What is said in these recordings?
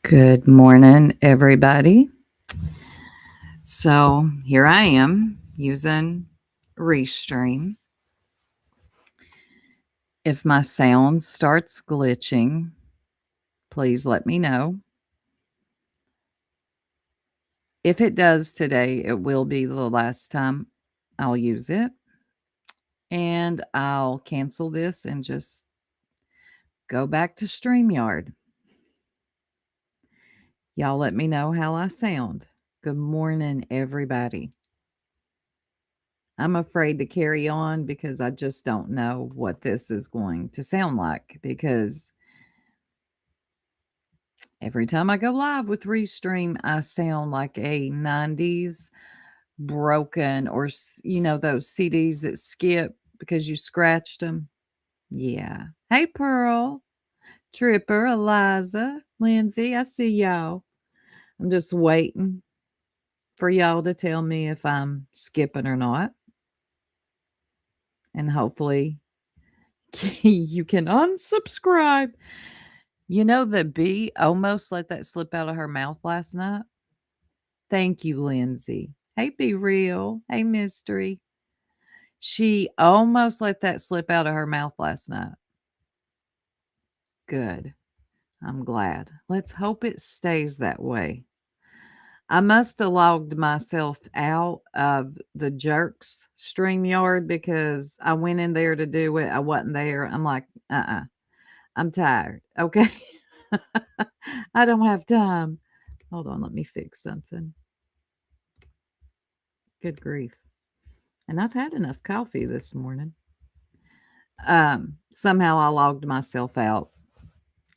Good morning, everybody. So here I am using Restream. If my sound starts glitching, please let me know. If it does today, it will be the last time I'll use it. And I'll cancel this and just go back to StreamYard. Y'all let me know how I sound. Good morning, everybody. I'm afraid to carry on because I just don't know what this is going to sound like, because every time I go live with Restream, I sound like a 90s broken, or, those CDs that skip because you scratched them. Yeah. Hey, Pearl, Tripper, Eliza, Lindsay, I see y'all. I'm just waiting for y'all to tell me if I'm skipping or not. And hopefully you can unsubscribe. You know, the bee almost let that slip out of her mouth last night. Thank you, Lindsay. Hey, Be Real. Hey, Mystery. She almost let that slip out of her mouth last night. Good. I'm glad. Let's hope it stays that way. I must have logged myself out of the Jerks StreamYard because I went in there to do it. I wasn't there. I'm like, I'm tired. Okay. I don't have time. Hold on. Let me fix something. Good grief. And I've had enough coffee this morning. Somehow I logged myself out.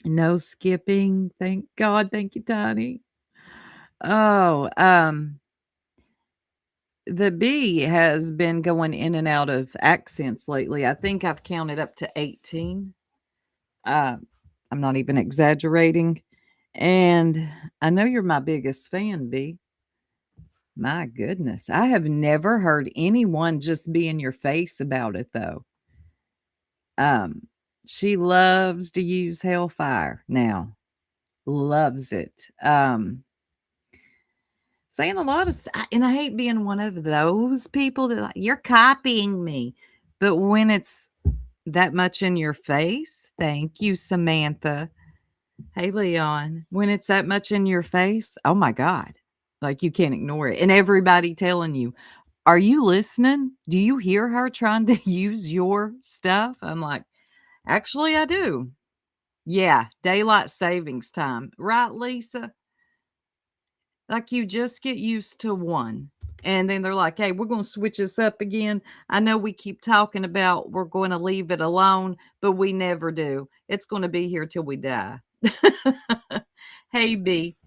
No skipping. Thank God. Thank you, Tiny. Oh, the bee has been going in and out of accents lately. I think I've counted up to 18. I'm not even exaggerating. And I know you're my biggest fan, Bee. My goodness. I have never heard anyone just be in your face about it, though. She loves to use hellfire now. Loves it. Saying a lot of and I hate being one of those people that, like, you're copying me. But when it's that much in your face, thank you, Samantha. Hey, Leon. When it's that much in your face, oh my God. Like, you can't ignore it. And everybody telling you, are you listening? Do you hear her trying to use your stuff? I'm like, actually, I do. Yeah, daylight savings time. Right, Lisa? Like, you just get used to one. And then they're like, hey, we're going to switch this up again. I know we keep talking about we're going to leave it alone, but we never do. It's going to be here till we die. Hey, B,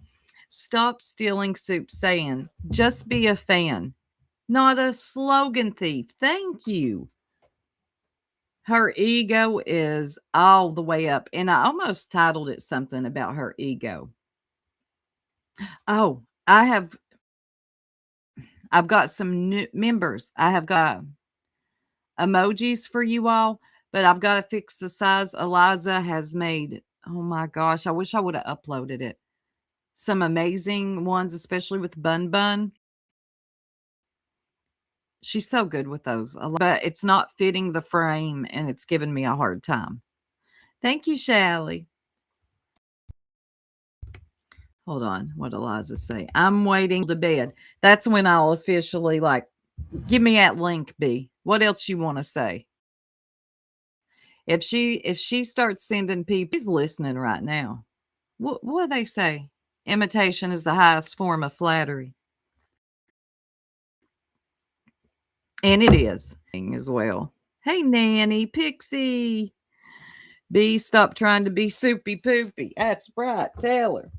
stop stealing soup saying, just be a fan, not a slogan thief. Thank you. Her ego is all the way up. And I almost titled it something about her ego. Oh, I've got some new members. I have got emojis for you all, but I've got to fix the size. Eliza has made, oh my gosh, I wish I would have uploaded it. Some amazing ones, especially with Bun Bun. She's so good with those, but it's not fitting the frame and it's giving me a hard time. Thank you, Shally. Hold on. What Eliza say? I'm waiting to bed. That's when I'll officially, like, give me that link, B. What else you want to say? If she starts sending people, she's listening right now. What do they say? Imitation is the highest form of flattery. And it is as well. Hey, Nanny, Pixie. B, stop trying to be soupy poopy. That's right, Taylor.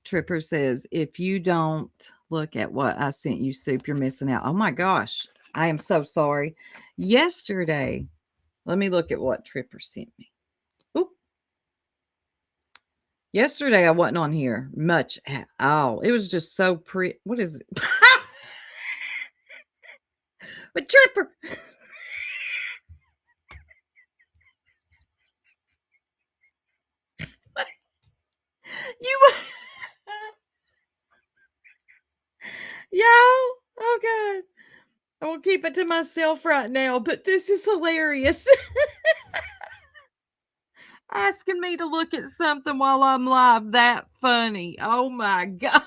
Tripper says, if you don't look at what I sent you, Soup, you're missing out. Oh my gosh. I am so sorry. Yesterday, let me look at what Tripper sent me. Oop. Yesterday, I wasn't on here much at all. It was just so pretty. What is it? But Tripper. gonna keep it to myself right now, but this is hilarious. Asking me to look at something while I'm live, that funny. Oh my God.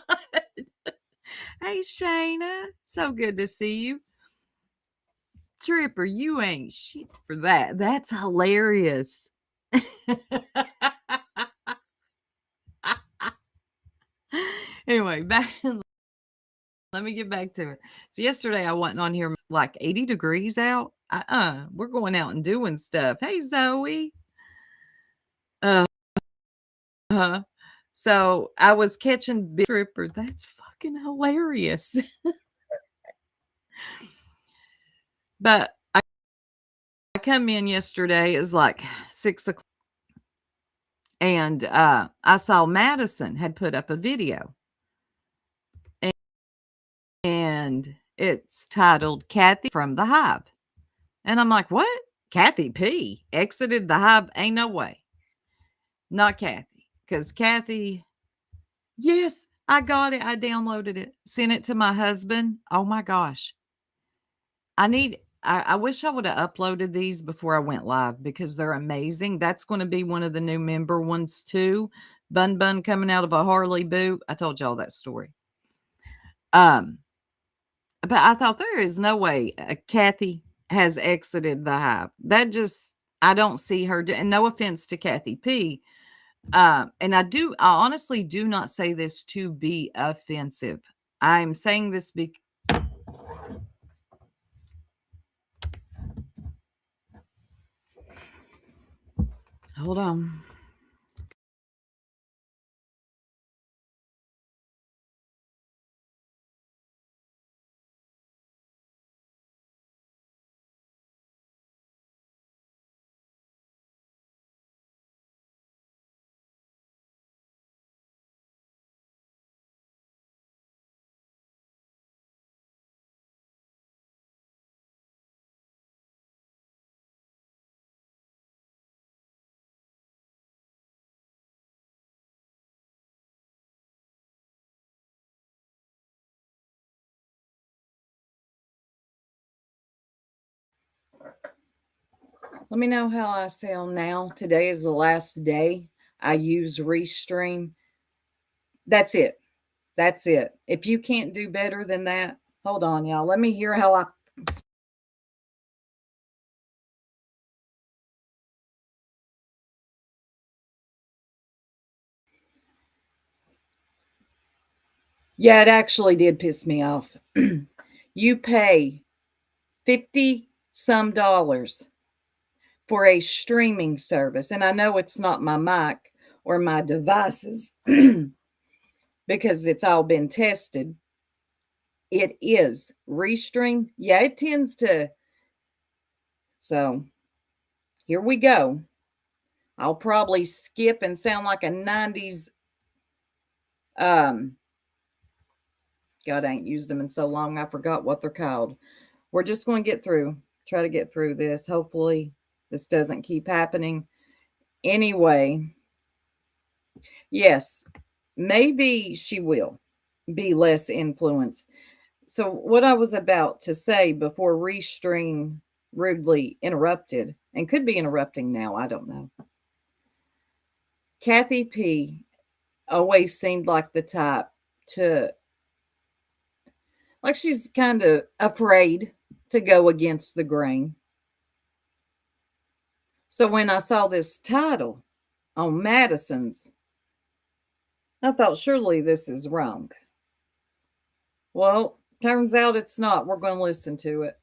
Hey, Shayna. So good to see you. Tripper, you ain't shit for that. That's hilarious. Anyway, let me get back to it. So yesterday I wasn't on here, like 80 degrees out. We're going out and doing stuff. Hey, Zoe. Uh, so I was catching Big Tripper. That's fucking hilarious. But I come in yesterday, it's like 6 o'clock. And I saw Madison had put up a video. And it's titled Kathy from the Hive. And I'm like, what? Kathy P exited the Hive? Ain't no way. Not Kathy. Because Kathy, yes, I got it. I downloaded it. Sent it to my husband. Oh my gosh. I wish I would have uploaded these before I went live because they're amazing. That's going to be one of the new member ones too. Bun Bun coming out of a Harley boot. I told y'all that story. But I thought there is no way Kathy has exited the Hive. That just, I don't see her. And no offense to Kathy P. And I honestly do not say this to be offensive. I'm saying this because. Hold on. Let me know how I sound now. Today is the last day I use Restream. That's it. That's it. If you can't do better than that, hold on, y'all. Let me hear how I. Yeah, it actually did piss me off. You pay 50 some dollars for a streaming service. And I know it's not my mic or my devices because it's all been tested. It is Restream. Yeah, it tends to. So here we go. I'll probably skip and sound like a 90s. God, I ain't used them in so long. I forgot what they're called. We're just going to try to get through this. Hopefully, this doesn't keep happening. Anyway, yes, maybe she will be less influenced. So, what I was about to say before Restream rudely interrupted, and could be interrupting now, I don't know. Kathy P always seemed like the type to, like she's kind of afraid to go against the grain. So when I saw this title on Madison's, I thought surely this is wrong. Well, turns out it's not. We're going to listen to it.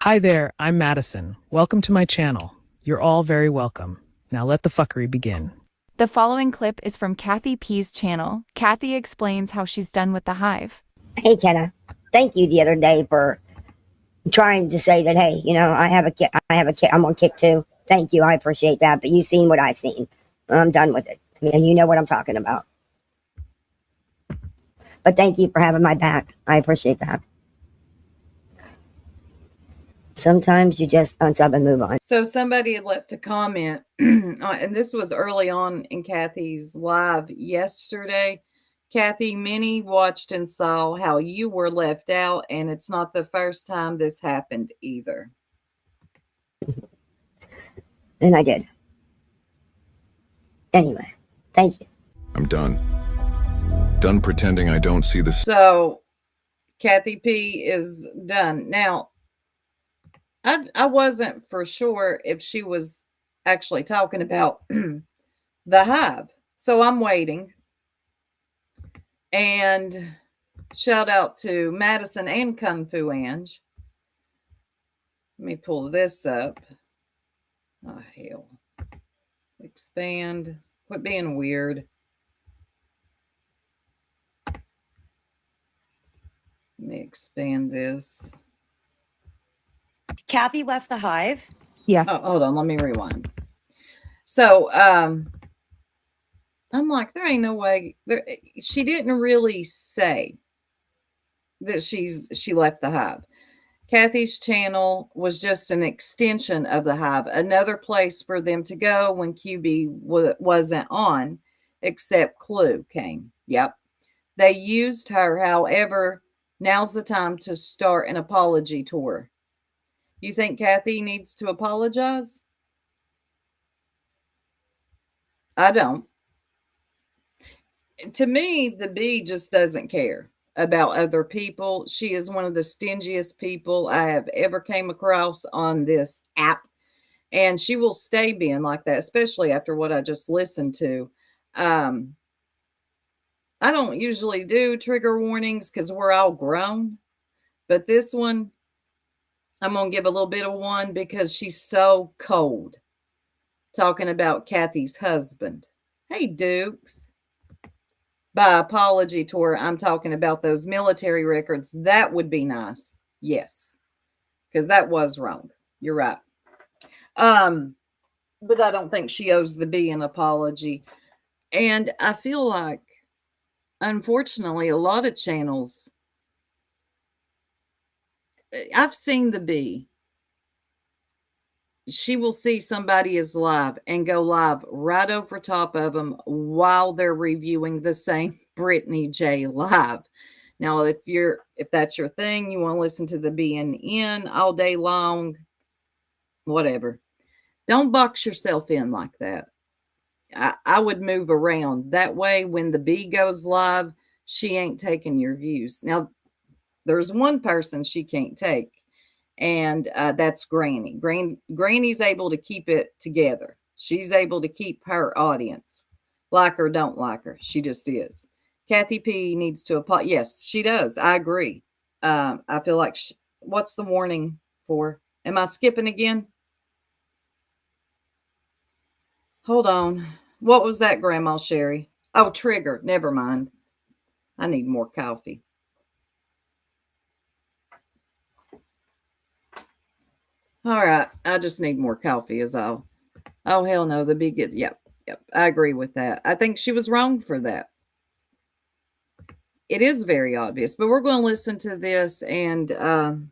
Hi there, I'm Madison. Welcome to my channel. You're all very welcome. Now let the fuckery begin. The following clip is from Kathy P's channel. Kathy explains how she's done with the Hive. Hey, Kenna. Thank you the other day for trying to say that, hey, I have a kick. I'm on kick too. Thank you. I appreciate that. But you've seen what I've seen. I'm done with it. And you know what I'm talking about. But thank you for having my back. I appreciate that. Sometimes you just unsub and move on. So somebody had left a comment, and this was early on in Kathy's live yesterday. Kathy, many watched and saw how you were left out, and it's not the first time this happened either. And I did. Anyway, thank you. I'm done. Done pretending I don't see the So, Kathy P is done. Now, I wasn't for sure if she was actually talking about the Hive. So I'm waiting. And shout out to Madison and Kung Fu Ange. Let me pull this up. Oh, hell. Expand. Quit being weird. Let me expand this. Kathy left the Hive. Yeah. Oh, hold on. Let me rewind. So, I'm like, there ain't no way. She didn't really say that she left the Hive. Kathy's channel was just an extension of the Hive, another place for them to go when QB wasn't on, except Clue came. Yep. They used her. However, now's the time to start an apology tour. You think Kathy needs to apologize? I don't. To me, the bee just doesn't care about other people. She is one of the stingiest people I have ever came across on this app. And she will stay being like that, especially after what I just listened to. I don't usually do trigger warnings because we're all grown. But this one, I'm going to give a little bit of one because she's so cold. Talking about Kathy's husband. Hey, Dukes. By apology tour, I'm talking about those military records. That would be nice. Yes. Because that was wrong. You're right. But I don't think she owes the bee an apology. And I feel like, unfortunately, a lot of channels, I've seen the bee. She will see somebody is live and go live right over top of them while they're reviewing the same Brittany J live. Now, if that's your thing, you want to listen to the BNN all day long, whatever. Don't box yourself in like that. I would move around. That way, when the bee goes live, she ain't taking your views. Now, there's one person she can't take, and that's Granny. Granny's able to keep it together. She's able to keep her audience. Like her, don't like her. She just is. Kathy P needs to apologize. Yes, she does. I agree. I feel like, what's the warning for? Am I skipping again? Hold on. What was that, Grandma Sherry? Oh, trigger. Never mind. I need more coffee. All right. I just need more coffee is all. Oh, hell no. The big gets, yep. I agree with that. I think she was wrong for that. It is very obvious, but we're going to listen to this. And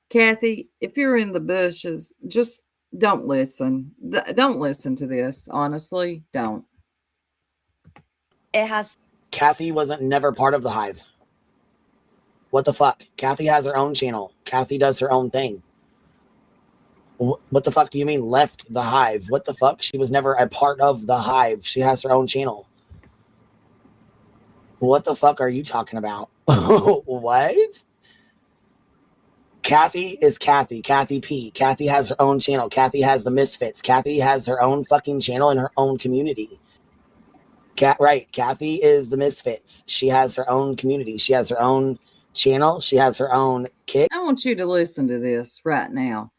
Kathy, if you're in the bushes, just don't listen. Don't listen to this. Honestly, don't. It has. Kathy wasn't never part of the Hive. What the fuck? Kathy has her own channel. Kathy does her own thing. What the fuck do you mean left the Hive? What the fuck? She was never a part of the Hive. She has her own channel. What the fuck are you talking about? What? Kathy is Kathy. Kathy P. Kathy has her own channel. Kathy has the Misfits. Kathy has her own fucking channel in her own community. Right. Kathy is the Misfits. She has her own community. She has her own channel. She has her own kick. I want you to listen to this right now.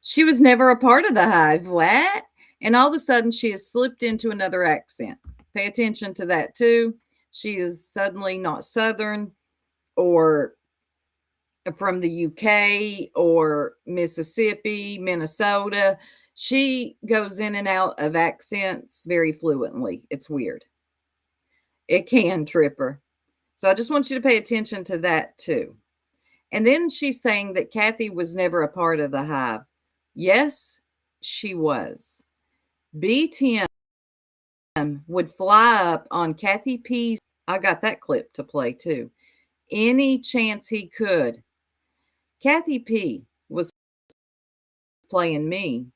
She was never a part of the Hive. What? And all of a sudden, she has slipped into another accent. Pay attention to that, too. She is suddenly not Southern or from the UK or Mississippi, Minnesota. She goes in and out of accents very fluently. It's weird. It can trip her. So I just want you to pay attention to that, too. And then she's saying that Kathy was never a part of the Hive. Yes, she was. B10 would fly up on Kathy P's. I got that clip to play too. Any chance he could. Kathy P was playing me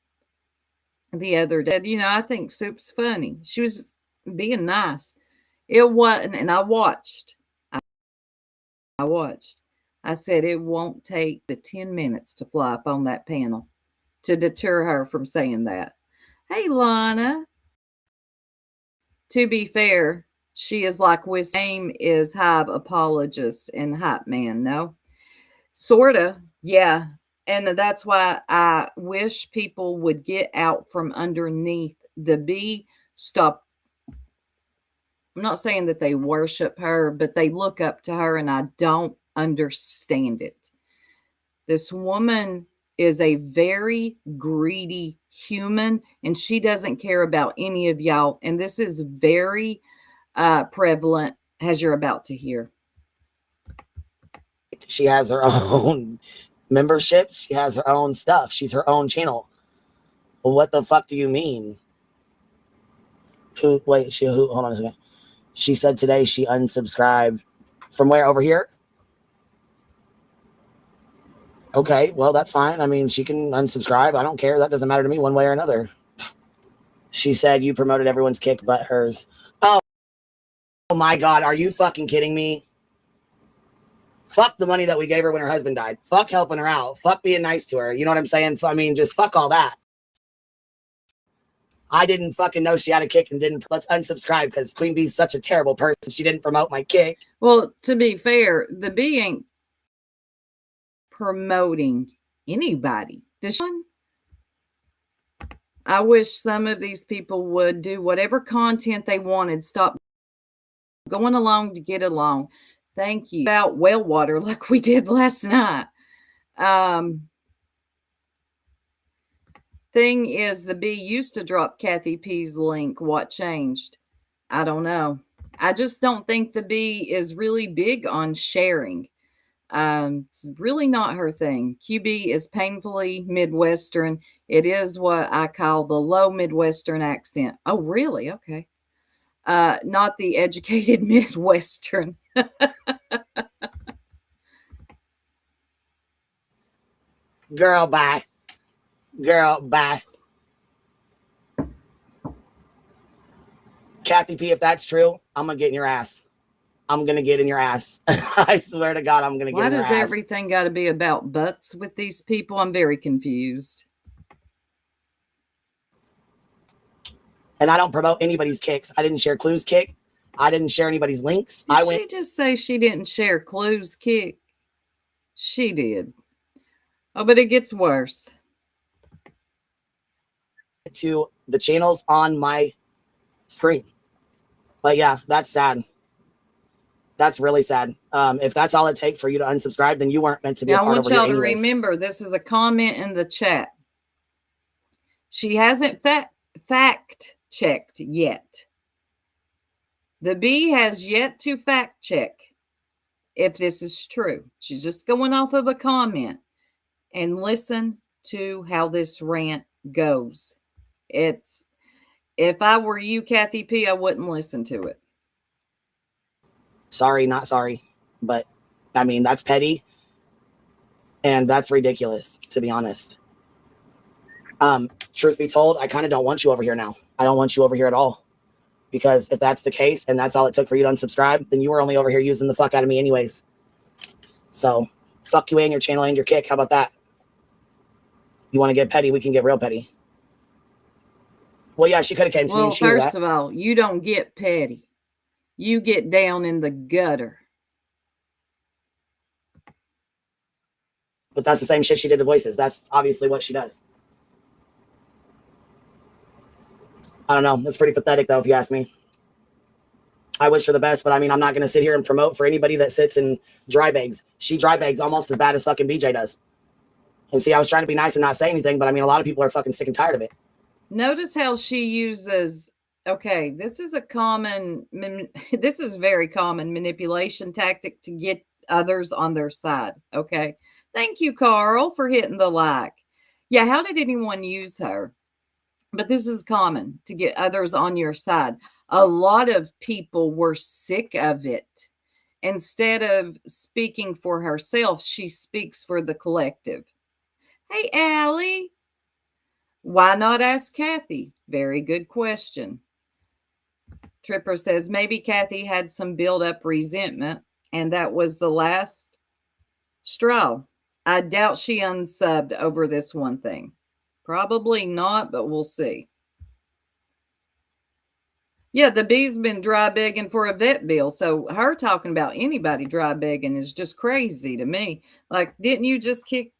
the other day. You know, I think Soup's funny. She was being nice. It wasn't, and I watched. I said it won't take the 10 minutes to fly up on that panel to deter her from saying that. Hey, Lana. To be fair, she is like Wiz. Name is Hive apologist and hype man. No, sorta, yeah. And that's why I wish people would get out from underneath the bee. Stop. I'm not saying that they worship her, but they look up to her, and I don't understand it. This woman is a very greedy human, and she doesn't care about any of y'all. And this is very prevalent, as you're about to hear. She has her own memberships. She has her own stuff. She's her own channel. Well, what the fuck do you mean? Hold on a second. She said today she unsubscribed from where? Over here? Okay, well, that's fine. I mean, she can unsubscribe. I don't care. That doesn't matter to me one way or another. She said you promoted everyone's kick but hers. Oh my God. Are you fucking kidding me? Fuck the money that we gave her when her husband died. Fuck helping her out. Fuck being nice to her. You know what I'm saying? I mean, just fuck all that. I didn't fucking know she had a kick and didn't. Let's unsubscribe because Queen Bee's such a terrible person. She didn't promote my kick. Well, to be fair, the bee ain't promoting anybody. I wish some of these people would do whatever content they wanted. Stop going along to get along. Thank you. About well water like we did last night. Thing is, the bee used to drop Kathy P's link. What changed? I don't know. I just don't think the bee is really big on sharing. It's really not her thing. QB is painfully Midwestern. It is what I call the low Midwestern accent. Oh, really? Okay. Not the educated Midwestern. Girl, bye. Girl, bye. Kathy P, if that's true, I'm going to get in your ass. I'm going to get in your ass. I swear to God, I'm going to get in your ass. Why does everything got to be about butts with these people? I'm very confused. And I don't promote anybody's kicks. I didn't share Clue's kick. I didn't share anybody's links. Did she just say she didn't share Clue's kick? She did. Oh, but it gets worse. To the channels on my screen. But yeah, that's sad. That's really sad. If that's all it takes for you to unsubscribe, then you weren't meant to be a part of it. I want y'all to remember, this is a comment in the chat. She hasn't fact checked yet. The bee has yet to fact check if this is true. She's just going off of a comment. And listen to how this rant goes. If I were you, Kathy P, I wouldn't listen to it. Sorry, not sorry. But, I mean, that's petty. And that's ridiculous, to be honest. Truth be told, I kind of don't want you over here now. I don't want you over here at all. Because if that's the case, and that's all it took for you to unsubscribe, then you were only over here using the fuck out of me anyways. So, fuck you and your channel and your kick. How about that? You want to get petty, we can get real petty. Well, yeah, she could have came to me and she knew that. First of all, you don't get petty. You get down in the gutter. But that's the same shit she did to voices. That's obviously what she does. I don't know. It's pretty pathetic, though, if you ask me. I wish her the best, but I mean, I'm not going to sit here and promote for anybody that sits in dry bags. She dry bags almost as bad as fucking BJ does. And see, I was trying to be nice and not say anything, but I mean, a lot of people are fucking sick and tired of it. Notice how she uses, okay, this is very common manipulation tactic to get others on their side. Okay. Thank you, Carl, for hitting the like. Yeah. How did anyone use her? But this is common to get others on your side. A lot of people were sick of it. Instead of speaking for herself, she speaks for the collective. Hey, Allie. Why not ask Kathy? Very good question. Tripper says maybe Kathy had some build up resentment, and that was the last straw. I doubt she unsubbed over this one thing. Probably not, but we'll see. Yeah, the bee's been dry begging for a vet bill. So her talking about anybody dry begging is just crazy to me. Like, didn't you just kick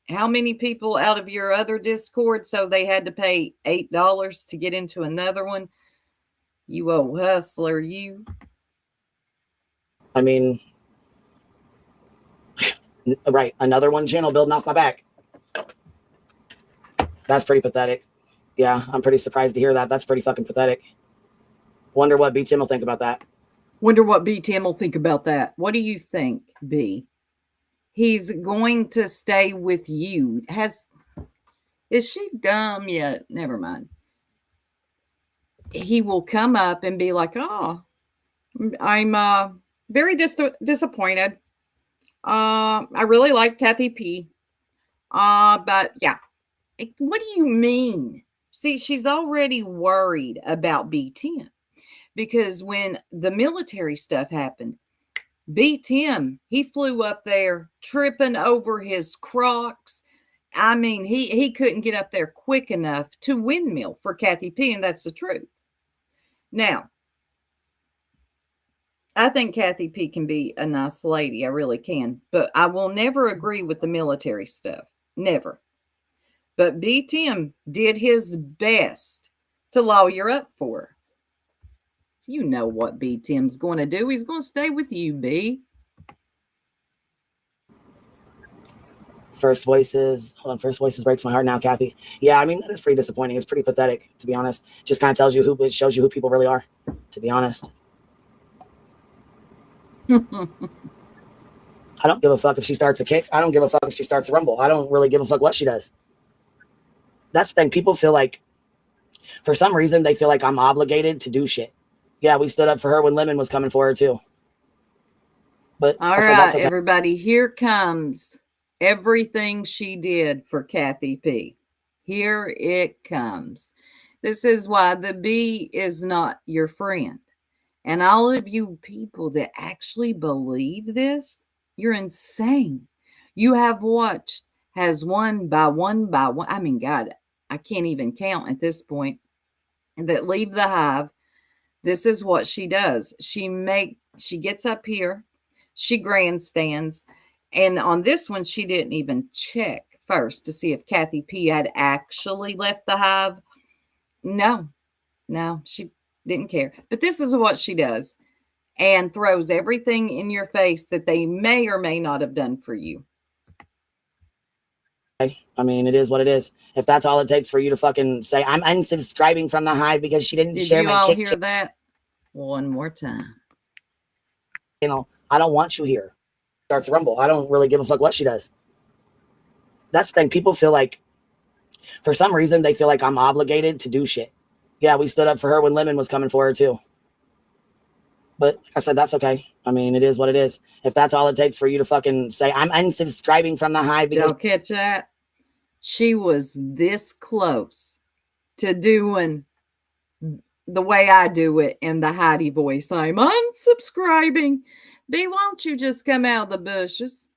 how many people out of your other Discord so they had to pay $8 to get into another one? You old hustler, you. I mean, right, another one channel building off my back. That's pretty pathetic. Yeah, I'm pretty surprised to hear that. That's pretty fucking pathetic. Wonder what B Tim will think about that. Wonder what B Tim will think about that. What do you think, B? He's going to stay with you. Is she dumb yet? Never mind. He will come up and be like, oh, I'm very disappointed. I really like Kathy P. But yeah, what do you mean? See, she's already worried about B10 because when the military stuff happened, B10, he flew up there tripping over his Crocs. I mean, he couldn't get up there quick enough to windmill for Kathy P, and that's the truth. Now, I think Kathy P can be a nice lady. I really can. But I will never agree with the military stuff. Never. But B. Tim did his best to lawyer up for her. You know what B. Tim's going to do. He's going to stay with you, B. First Voices breaks my heart now, Kathy. Yeah, I mean, that is pretty disappointing. It's pretty pathetic, to be honest. Just kind of tells you it shows you who people really are, to be honest. I don't give a fuck if she starts a kick. I don't give a fuck if she starts a rumble. I don't really give a fuck what she does. That's the thing. People feel like, for some reason, they feel like I'm obligated to do shit. Yeah, we stood up for her when Lemon was coming for her, too. But all right, okay. Everybody, here comes everything she did for Kathy P. Here it comes. This is why the B is not your friend. And all of you people that actually believe this, you're insane. You have watched has one by one. I mean, God, I can't even count at this point that leave the hive. This is what she does. She gets up here, she grandstands, and on this one, she didn't even check first to see if Kathy P had actually left the hive. No, she didn't care. But this is what she does and throws everything in your face that they may or may not have done for you. I mean, it is what it is. If that's all it takes for you to fucking say, I'm unsubscribing from the hive because she didn't share my kick. Did you all hear that? One more time. You know, I don't want you here. Starts rumble. I don't really give a fuck what she does. That's the thing. People feel like, for some reason, they feel like I'm obligated to do shit. Yeah, we stood up for her when Lemon was coming for her, too. But like I said, that's okay. I mean, it is what it is. If that's all it takes for you to fucking say, I'm unsubscribing from the hive. Did y'all catch that? She was this close to doing the way I do it in the Heidi voice. I'm unsubscribing. B, why don't you just come out of the bushes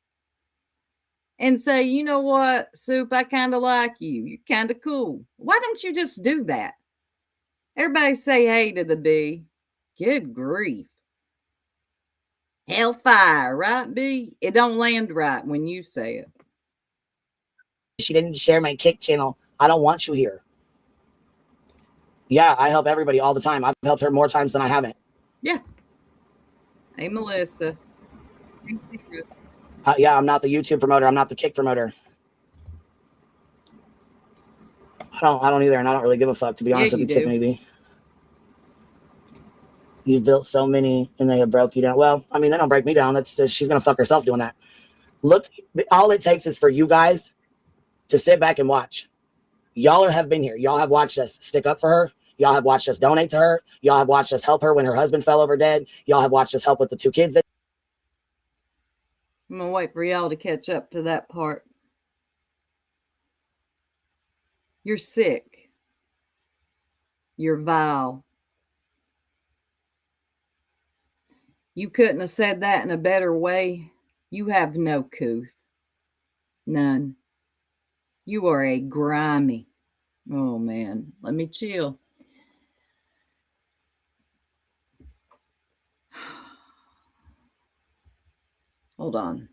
and say, you know what, Soup, I kind of like you. You're kind of cool. Why don't you just do that? Everybody say hey to the B. Good grief. Hellfire, right, B? It don't land right when you say it. She didn't share my kick channel. I don't want you here. Yeah, I help everybody all the time. I've helped her more times than I haven't. Yeah. Hey, Melissa. Yeah, I'm not the YouTube promoter. I'm not the kick promoter. I don't either, and I don't really give a fuck, to be honest with you, Tiffany B. You've built so many, and they have broke you down. Well, I mean, they don't break me down. She's gonna fuck herself doing that. Look, all it takes is for you guys to sit back and watch. Y'all have been here. Y'all have watched us stick up for her. Y'all have watched us donate to her. Y'all have watched us help her when her husband fell over dead. Y'all have watched us help with the 2 kids that I'm going to wait for y'all to catch up to that part. You're sick. You're vile. You couldn't have said that in a better way. You have no couth. None. You are a grimy. Oh, man. Let me chill. Hold on.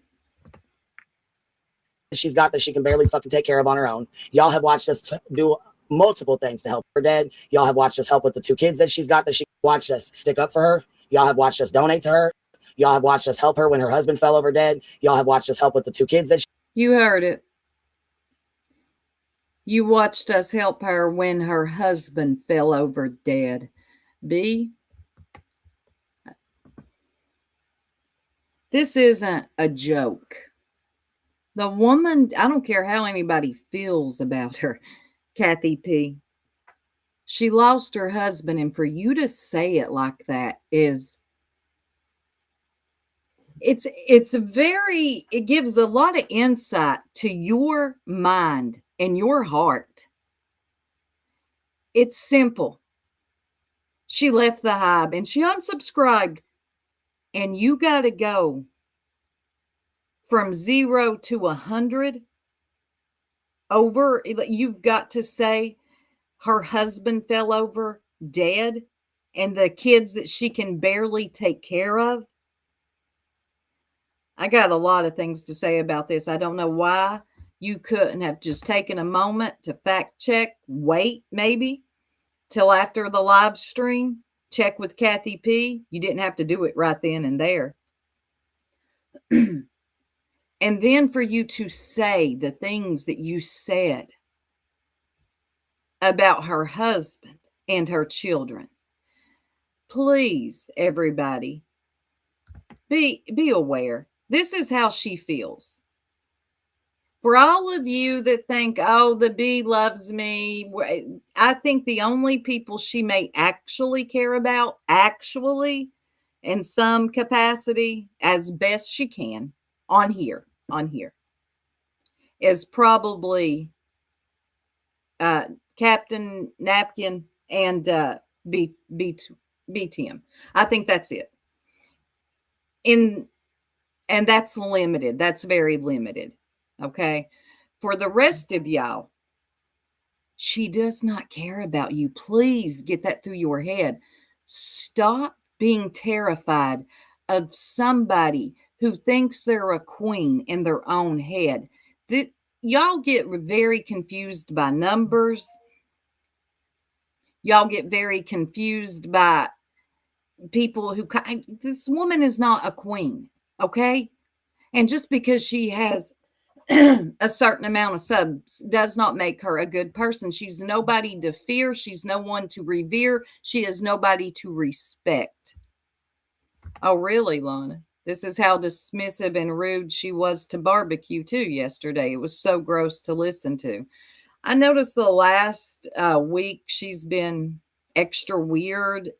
she's got that she can barely fucking take care of on her own. Y'all have watched us do multiple things to help her dead. Y'all have watched us help with the 2 kids that she's got that she watched us stick up for her. Y'all have watched us donate to her. Y'all have watched us help her when her husband fell over dead. Y'all have watched us help with the 2 kids that You heard it. You watched us help her when her husband fell over dead. B, this isn't a joke. The woman, I don't care how anybody feels about her, Kathy P. She lost her husband, and for you to say it like that is, it gives a lot of insight to your mind and your heart. It's simple. She left the Hive and she unsubscribed, and you got to go from 0 to 100 over. You've got to say her husband fell over dead and the kids that she can barely take care of. I got a lot of things to say about this. I don't know why you couldn't have just taken a moment to fact check, wait maybe till after the live stream, check with Kathy P. You didn't have to do it right then and there. And then for you to say the things that you said about her husband and her children. Please, everybody, be aware. This is how she feels. For all of you that think, oh, the bee loves me, I think the only people she may actually care about, in some capacity, as best she can, on here, is probably Captain Napkin and BTM. I think that's it. And that's limited. That's very limited. Okay. For the rest of y'all, she does not care about you. Please get that through your head. Stop being terrified of somebody who thinks they're a queen in their own head. Y'all get very confused by numbers. Y'all get very confused by people who, this woman is not a queen, okay? And just because she has a certain amount of subs does not make her a good person. She's nobody to fear. She's no one to revere. She is nobody to respect. Oh, really, Lana? This is how dismissive and rude she was to Barbecue, too, yesterday. It was so gross to listen to. I noticed the last week she's been extra weird.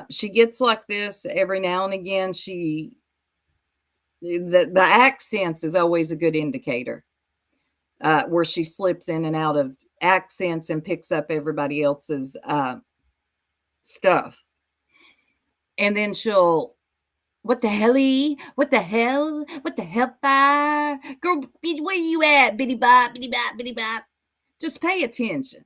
She gets like this every now and again. The accents is always a good indicator, where she slips in and out of accents and picks up everybody else's stuff. And then she'll, what the hell? What the hell? What the hell? Girl, where you at? Bitty bop, bitty bop, bitty bop. Just pay attention.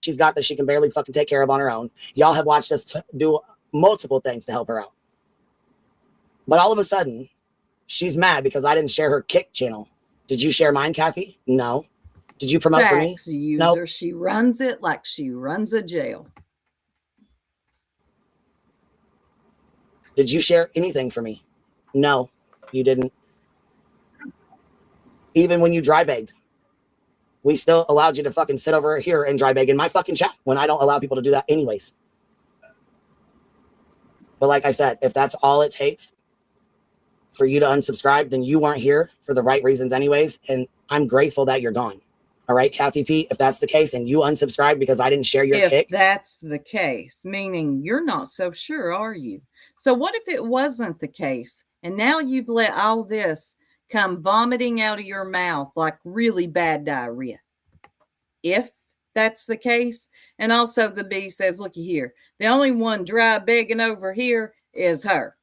she's got that she can barely fucking take care of on her own. Y'all have watched us do multiple things to help her out. But all of a sudden, she's mad because I didn't share her Kick channel. Did you share mine, Kathy? No. Did you promote for me? User. Nope. She runs it like she runs a jail. Did you share anything for me? No, you didn't. Even when you dry bagged, we still allowed you to fucking sit over here and dry bag in my fucking chat when I don't allow people to do that anyways. But like I said, if that's all it takes for you to unsubscribe, then you weren't here for the right reasons anyways. And I'm grateful that you're gone. All right, Kathy P, if that's the case and you unsubscribe because I didn't share your If kick. that's the case, meaning you're not so sure, are you? So what if it wasn't the case and now you've let all this come vomiting out of your mouth like really bad diarrhea? If that's the case, and also the B says, looky here, the only one dry begging over here is her,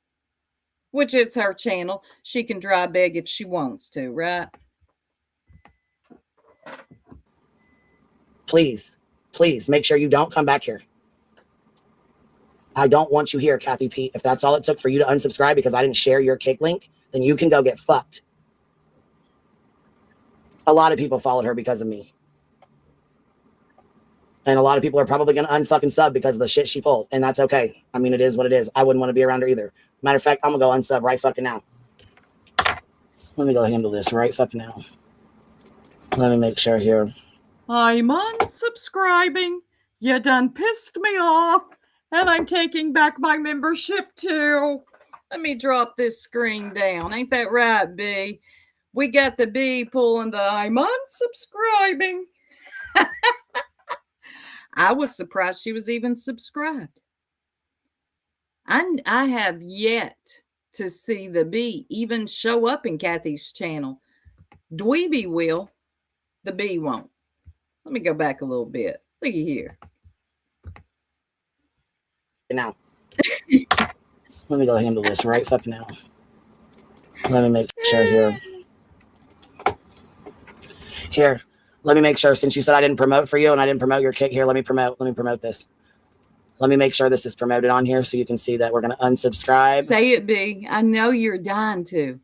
which it's her channel. She can dry beg if she wants to, right? Please, please make sure you don't come back here. I don't want you here, Kathy P. If that's all it took for you to unsubscribe because I didn't share your kick link, then you can go get fucked. A lot of people followed her because of me. And a lot of people are probably going to unfucking sub because of the shit she pulled. And that's okay. I mean, it is what it is. I wouldn't want to be around her either. Matter of fact, I'm going to go unsub right fucking now. Let me go handle this right fucking now. Let me make sure here. I'm unsubscribing. You done pissed me off. And I'm taking back my membership too. Let me drop this screen down. Ain't that right, B? We got the B pulling the I'm unsubscribing. I was surprised she was even subscribed. I have yet to see the B even show up in Kathy's channel. Dweeby will. The B won't. Let me go back a little bit. Looky here. Now. Let me go handle this right fucking now. Let me make sure here. Here. Let me make sure, since you said I didn't promote for you and I didn't promote your kick here, let me promote this. Let me make sure this is promoted on here so you can see that we're going to unsubscribe. Say it, B. I know you're dying to.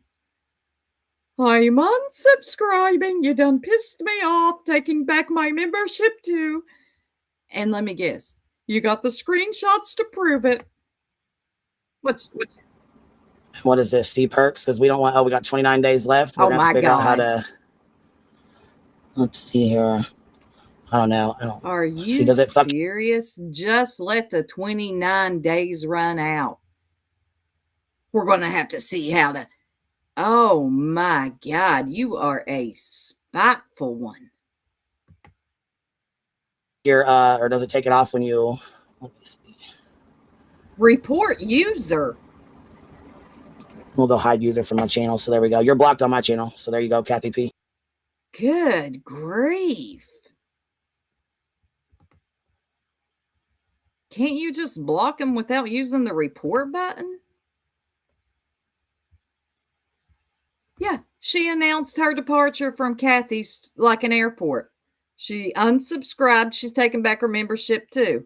I'm unsubscribing. You done pissed me off, taking back my membership too. And let me guess, you got the screenshots to prove it. What is this? C perks? Because we don't want, we got 29 days left. We're Oh gonna my figure out how God. to, let's see here. I don't know. Are you serious? Just let the 29 days run out. We're going to have to see how to. Oh my God. You are a spiteful one. Or does it take it off when you, let me see. Report user. We'll go hide user from my channel. So there we go. You're blocked on my channel. So there you go, Kathy P. Good grief. Can't you just block them without using the report button? Yeah, she announced her departure from Kathy's like an airport. She unsubscribed. She's taking back her membership too.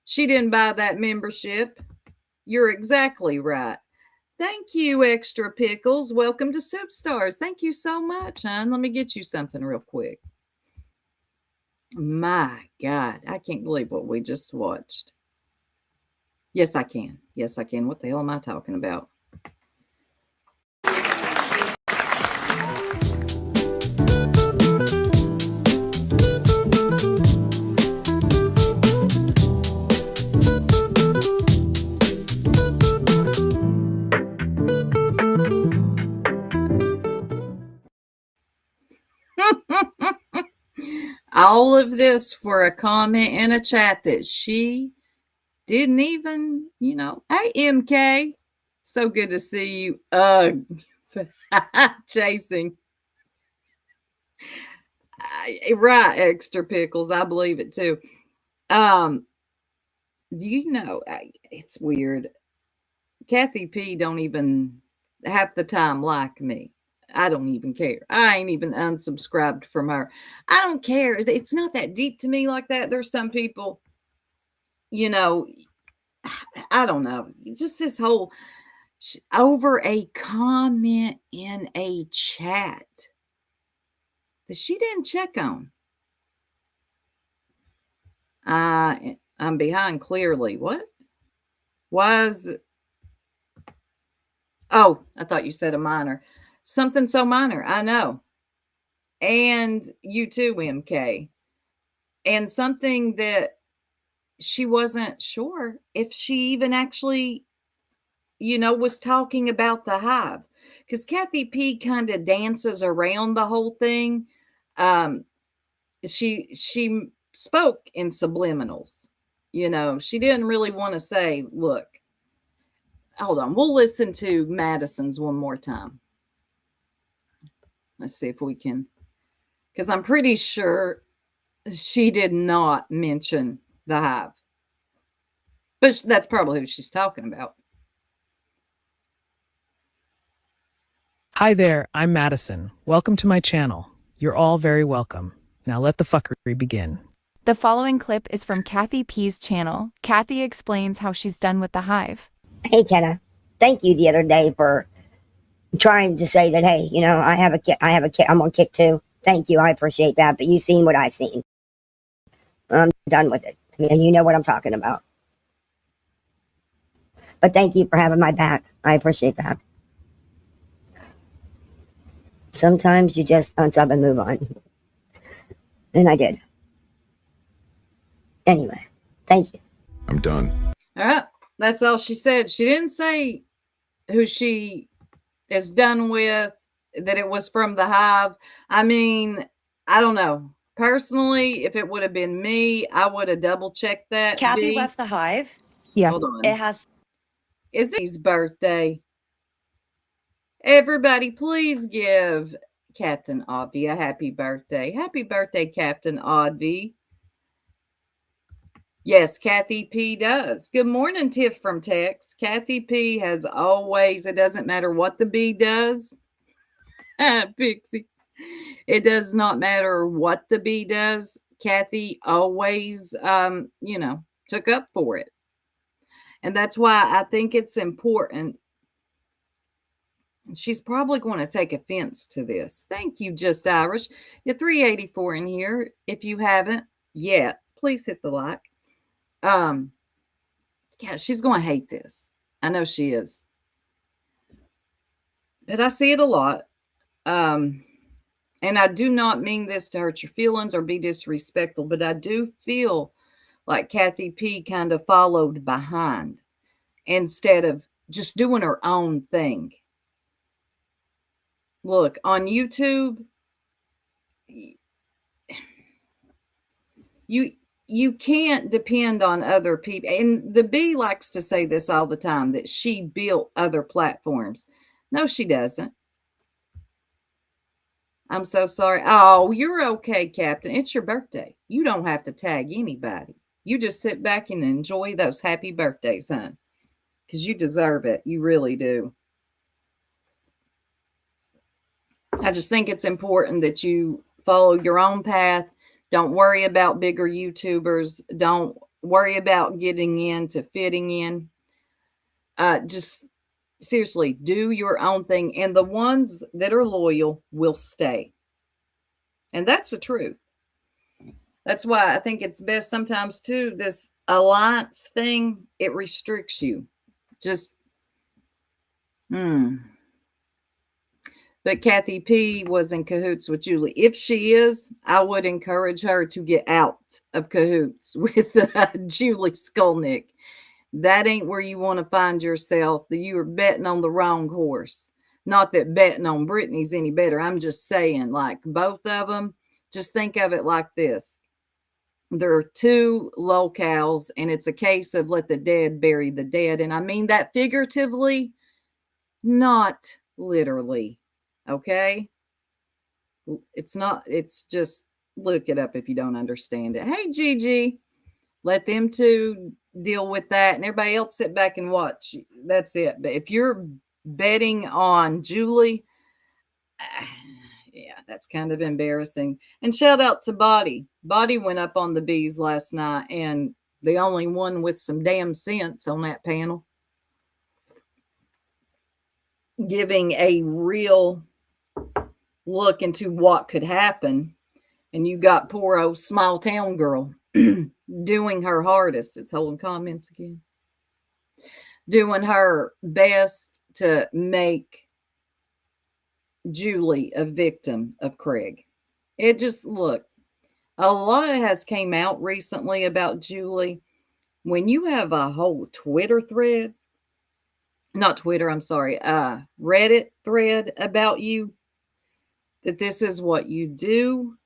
She didn't buy that membership. You're exactly right. Thank you, Extra Pickles. Welcome to Soup Stars. Thank you so much, hon. Let me get you something real quick. My God, I can't believe what we just watched. Yes, I can. Yes, I can. What the hell am I talking about? All of this for a comment in a chat that she didn't even, hey, MK, so good to see you. Chasing. Right, Extra Pickles. I believe it too. Do you know, it's weird. Kathy P don't even half the time like me. I don't even care. I ain't even unsubscribed from her. I don't care. It's not that deep to me like that. There's some people, I don't know. Just this whole over a comment in a chat that she didn't check on. I'm behind clearly. What? Why is it? Oh, I thought you said a minor. Something so minor. I know. And you too, MK. And something that she wasn't sure if she even actually, was talking about the Hive. Because Kathy P kind of dances around the whole thing. she spoke in subliminals. You know, she didn't really want to say, look, hold on, we'll listen to Madison's one more time. Let's see if we can, because I'm pretty sure she did not mention the Hive. But that's probably who she's talking about. Hi there, I'm Madison. Welcome to my channel. You're all very welcome. Now let the fuckery begin. The following clip is from Kathy P's channel. Kathy explains how she's done with the Hive. Hey, Kenna. Thank you the other day for trying to say that, hey, you know, I have a kid. I'm on kick too. Thank you. I appreciate that. But you've seen what I've seen. I'm done with it. And you know what I'm talking about. But thank you for having my back. I appreciate that. Sometimes you just unsub and move on. And I did. Anyway, thank you. I'm done. All right. That's all she said. She didn't say who she is done with, that it was from the Hive. I mean, I don't know. Personally, if it would have been me, I would have double checked that. Kathy B, left the Hive. Yeah. hold on. It has. Is his birthday? Everybody, please give Captain Audvey a happy birthday. Happy birthday, Captain Audvey. Yes, Kathy P does. Good morning, Tiff from Tex. Kathy P has always, it doesn't matter what the B does. Pixie. It does not matter what the B does. Kathy always, took up for it. And that's why I think it's important. She's probably going to take offense to this. Thank you, Just Irish. You're 384 in here. If you haven't yet, please hit the like. Yeah, she's going to hate this. I know she is. But I see it a lot. And I do not mean this to hurt your feelings or be disrespectful, but I do feel like Kathy P kind of followed behind instead of just doing her own thing. Look, on YouTube, you can't depend on other people. And the B likes to say this all the time, that she built other platforms. No, she doesn't. I'm so sorry. Oh, you're okay, Captain. It's your birthday. You don't have to tag anybody. You just sit back and enjoy those happy birthdays, hon. Because you deserve it. You really do. I just think it's important that you follow your own path. Don't worry about bigger YouTubers. Don't worry about getting into fitting in. Just seriously, do your own thing. And the ones that are loyal will stay. And that's the truth. That's why I think it's best sometimes too, this alliance thing, it restricts you. Just, But Kathy P was in cahoots with Julie. If she is, I would encourage her to get out of cahoots with Julie Skolnick. That ain't where you want to find yourself. That you are betting on the wrong horse. Not that betting on Brittany's any better. I'm just saying, like, both of them, just think of it like this. There are two locales, and it's a case of let the dead bury the dead. And I mean that figuratively, not literally. Okay? It's not, it's just look it up if you don't understand it. Hey, Gigi, let them two deal with that, and everybody else sit back and watch. That's it. But if you're betting on Julie, yeah, that's kind of embarrassing. And shout out to Body. Body went up on the bees last night, and the only one with some damn sense on that panel, giving a real look into what could happen. And you got poor old small town girl doing her hardest. It's holding comments again. Doing her best to make Julie a victim of Craig. It just, look, a lot has came out recently about Julie. When you have a whole Twitter thread, not Twitter, I'm sorry, Reddit thread about you, that this is what you do,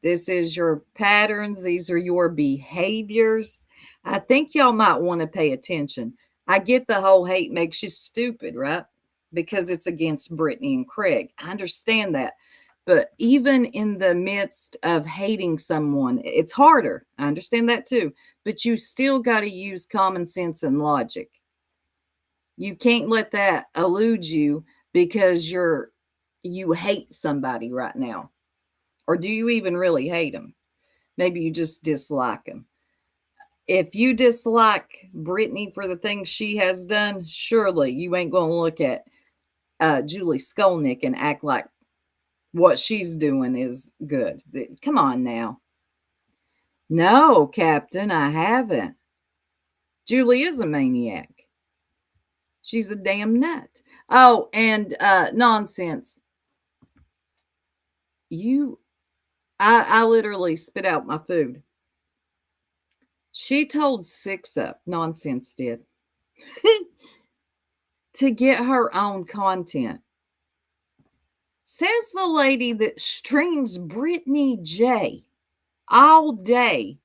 This is your patterns. These are your behaviors. I think y'all might want to pay attention. I get the whole hate makes you stupid, right? Because it's against Brittany and Craig. I understand that. But even in the midst of hating someone, it's harder. I understand that too. But you still got to use common sense and logic. You can't let that elude you because you hate somebody right now. Or do you even really hate them? Maybe you just dislike them. If you dislike Brittany for the things she has done, surely you ain't going to look at Julie Skolnick and act like what she's doing is good. Come on now. No, Captain, I haven't. Julie is a maniac. She's a damn nut. Oh, and nonsense. I literally spit out my food. She told Six Up, Nonsense did, to get her own content. Says the lady that streams Brittany J all day.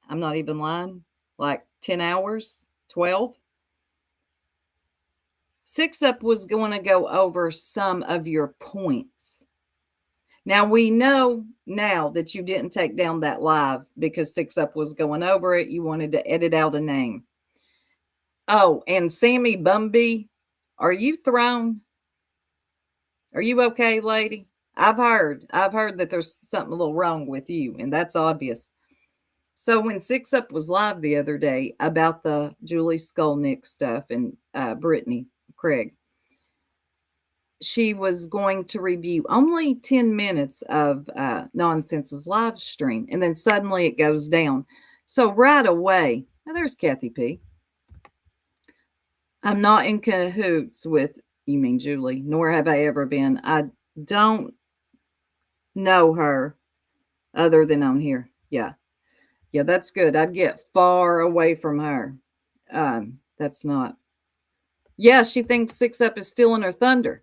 I'm not even lying. Like 10 hours, 12. Six Up was going to go over some of your points. Now, we know now that you didn't take down that live because Six Up was going over it. You wanted to edit out a name. Oh, and Sammy Bumby, are you thrown? Are you okay, lady? I've heard that there's something a little wrong with you, and that's obvious. So when Six Up was live the other day about the Julie Skolnick stuff and Brittany Craig, she was going to review only 10 minutes of Nonsense's live stream, and then suddenly it goes down. So right away, now there's Kathy P. I'm not in cahoots with, you mean Julie, nor have I ever been. I don't know her other than on here. Yeah, that's good. I'd get far away from her. That's not. Yeah, she thinks Six Up is stealing her thunder.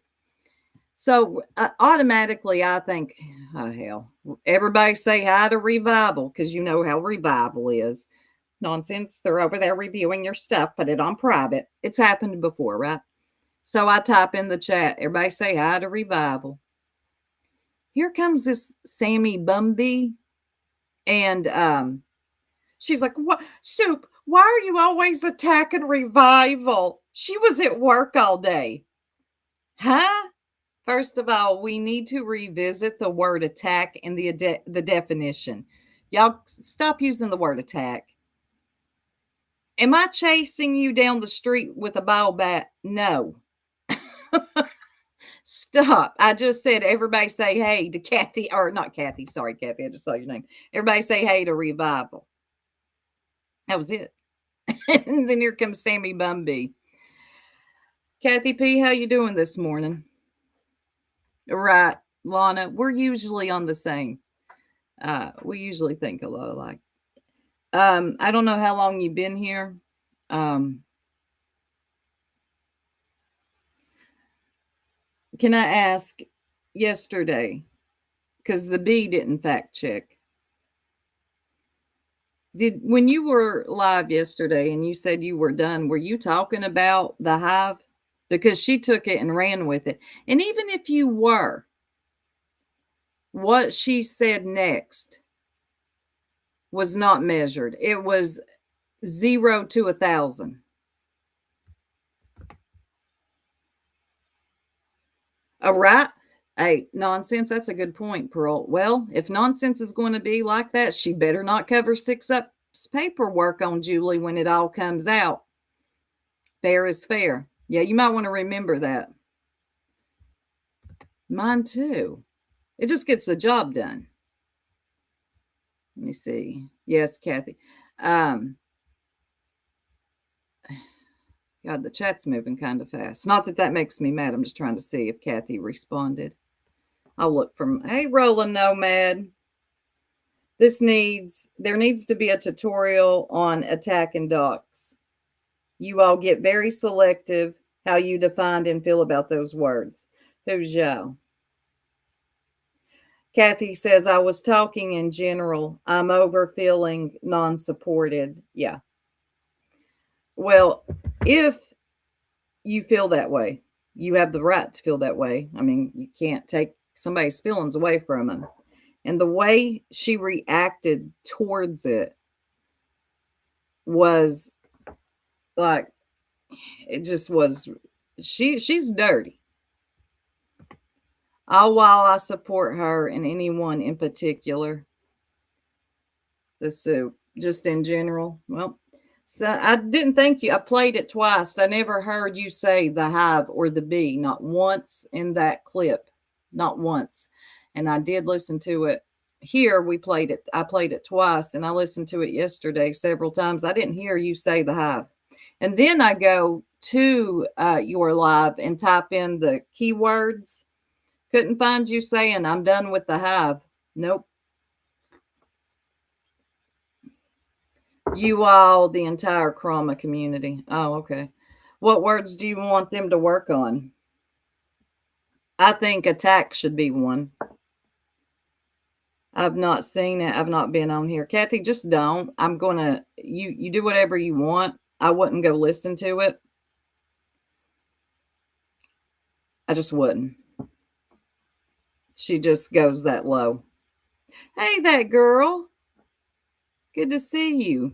So automatically, I think, oh, hell, everybody say hi to Revival because you know how Revival is. Nonsense. They're over there reviewing your stuff. Put it on private. It's happened before, right? So I type in the chat. Everybody say hi to Revival. Here comes this Sammy Bumby. And she's like, "What, Soup, why are you always attacking Revival? She was at work all day." Huh? First of all, we need to revisit the word attack and the definition. Y'all stop using the word attack. Am I chasing you down the street with a ball bat? No. Stop. I just said everybody say hey to Kathy, or not Kathy. Sorry, Kathy. I just saw your name. Everybody say hey to Revival. That was it. And then here comes Sammy Bumby. Kathy P, how you doing this morning? Right, Lana. We're usually on the same. We usually think a lot alike. I don't know how long you've been here. Can I ask yesterday, because the B didn't fact check. When you were live yesterday and you said you were done, were you talking about the Hive? Because she took it and ran with it. And even if you were, what she said next was not measured. It was 0 to 1,000. All right. Hey, Nonsense, that's a good point, Pearl. Well, if Nonsense is going to be like that, she better not cover Six Up's paperwork on Julie when it all comes out. Fair is fair. Yeah, you might want to remember that. Mine too. It just gets the job done. Let me see. Yes, Kathy. God, the chat's moving kind of fast. Not that makes me mad. I'm just trying to see if Kathy responded. I'll look from, hey, Roland Nomad. There needs to be a tutorial on attacking docs. You all get very selective how you define and feel about those words. Who's y'all? Kathy says, I was talking in general. I'm over feeling non-supported. Yeah. Well, if you feel that way, you have the right to feel that way. I mean, you can't take somebody's feelings away from them. And the way she reacted towards it was like, it just was, she's dirty. All while I support her and anyone in particular, the soup, just in general. Well, so I didn't think you, I played it twice. I never heard you say the hive or the bee, not once in that clip, not once. And I did listen to it here. I played it twice, and I listened to it yesterday several times. I didn't hear you say the hive. And then I go to your live and type in the keywords. Couldn't find you saying, I'm done with the hive. Nope. You all, the entire Chroma community. Oh, okay. What words do you want them to work on? I think attack should be one. I've not seen it. I've not been on here. Kathy, just don't. I'm going to, you do whatever you want. I wouldn't go listen to it. I just wouldn't. She just goes that low. Hey, that girl. Good to see you.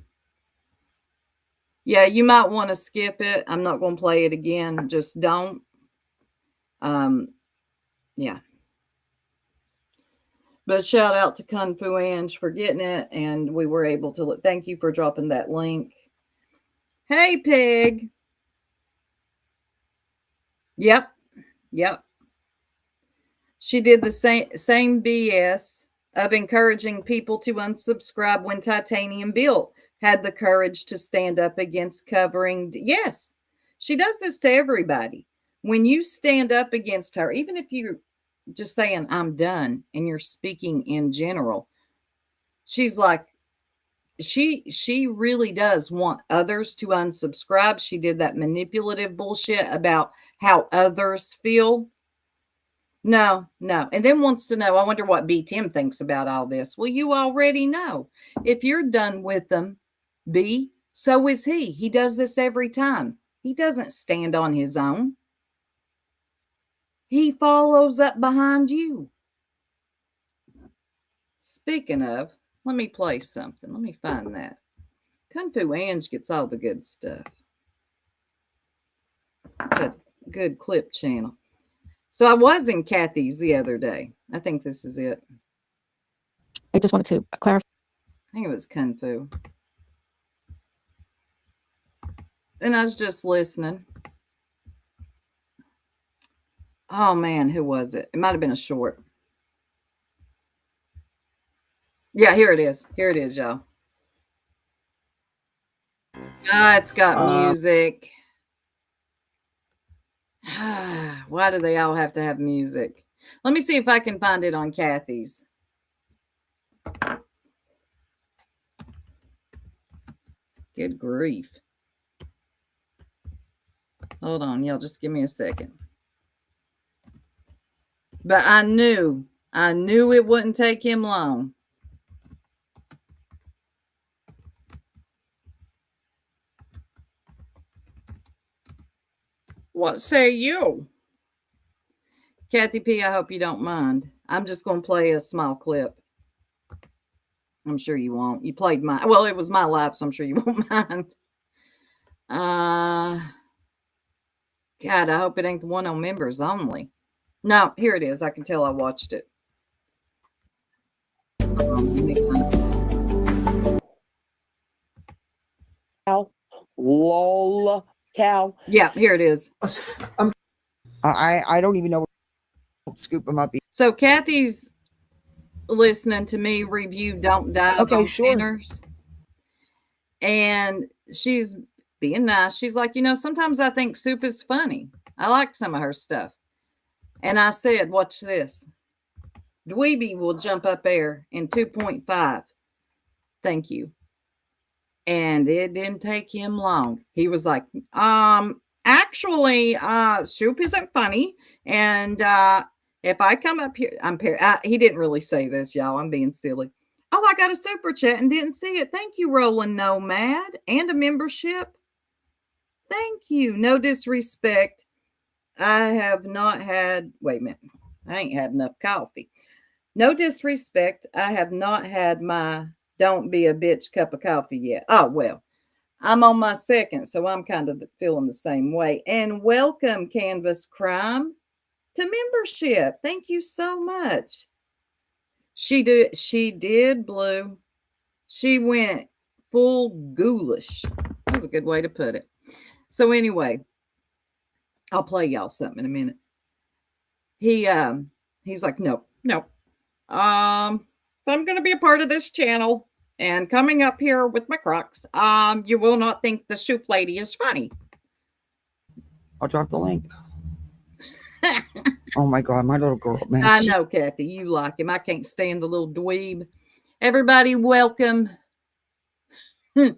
Yeah, you might want to skip it. I'm not going to play it again. Just don't. Yeah. But shout out to Kung Fu Ange for getting it. And we were able to look. Thank you for dropping that link. Hey, Pig. Yep. She did the same BS of encouraging people to unsubscribe when Titanium Bill had the courage to stand up against covering. Yes, she does this to everybody. When you stand up against her, even if you're just saying, I'm done, and you're speaking in general, she's like, she really does want others to unsubscribe. She did that manipulative bullshit about how others feel. No. And then wants to know, I wonder what B. Tim thinks about all this. Well, you already know. If you're done with them, B, so is he. He does this every time. He doesn't stand on his own. He follows up behind you. Speaking of, let me play something. Let me find that. Kung Fu Ange gets all the good stuff. It's a good clip channel. So I was in Kathy's the other day. I think this is it. I just wanted to clarify. I think it was Kung Fu. And I was just listening. Oh, man, who was it? It might have been a short. Yeah, here it is. Here it is, y'all. Ah, it's got music. Why do they all have to have music? Let me see if I can find it on Kathy's. Good grief. Hold on, y'all. Just give me a second. But I knew it wouldn't take him long. What say you? Kathy P., I hope you don't mind. I'm just going to play a small clip. I'm sure you won't. You played my, well, it was my live, so I'm sure you won't mind. God, I hope it ain't the one on members only. No, here it is. I can tell I watched it. Lol, cow. Yeah, here it is. I don't even know. Scoop them up. So Kathy's listening to me review Don't Die Okay, on sure. Sinners. And she's being nice. She's like, sometimes I think Soup is funny. I like some of her stuff. And I said, watch this. Dweeby will jump up there in 2.5. Thank you. And it didn't take him long. He was like, actually, Soup isn't funny. And If I come up here, he didn't really say this, y'all. I'm being silly. Oh, I got a super chat and didn't see it. Thank you, Roland Nomad, and a membership. Thank you. No disrespect. I have not had, wait a minute. I ain't had enough coffee. No disrespect. I have not had my don't be a bitch cup of coffee yet. Oh, well, I'm on my second, so I'm kind of feeling the same way. And welcome, Canvas Crime, to membership. Thank you so much. She did, Blue. She went full ghoulish. That's a good way to put it. So anyway, I'll play y'all something in a minute. He's like, no. If I'm gonna be a part of this channel and coming up here with my Crocs, you will not think the soup lady is funny. I'll drop the link. Oh my God, my little girl, man. I know, Kathy, you like him. I can't stand the little dweeb. Everybody welcome the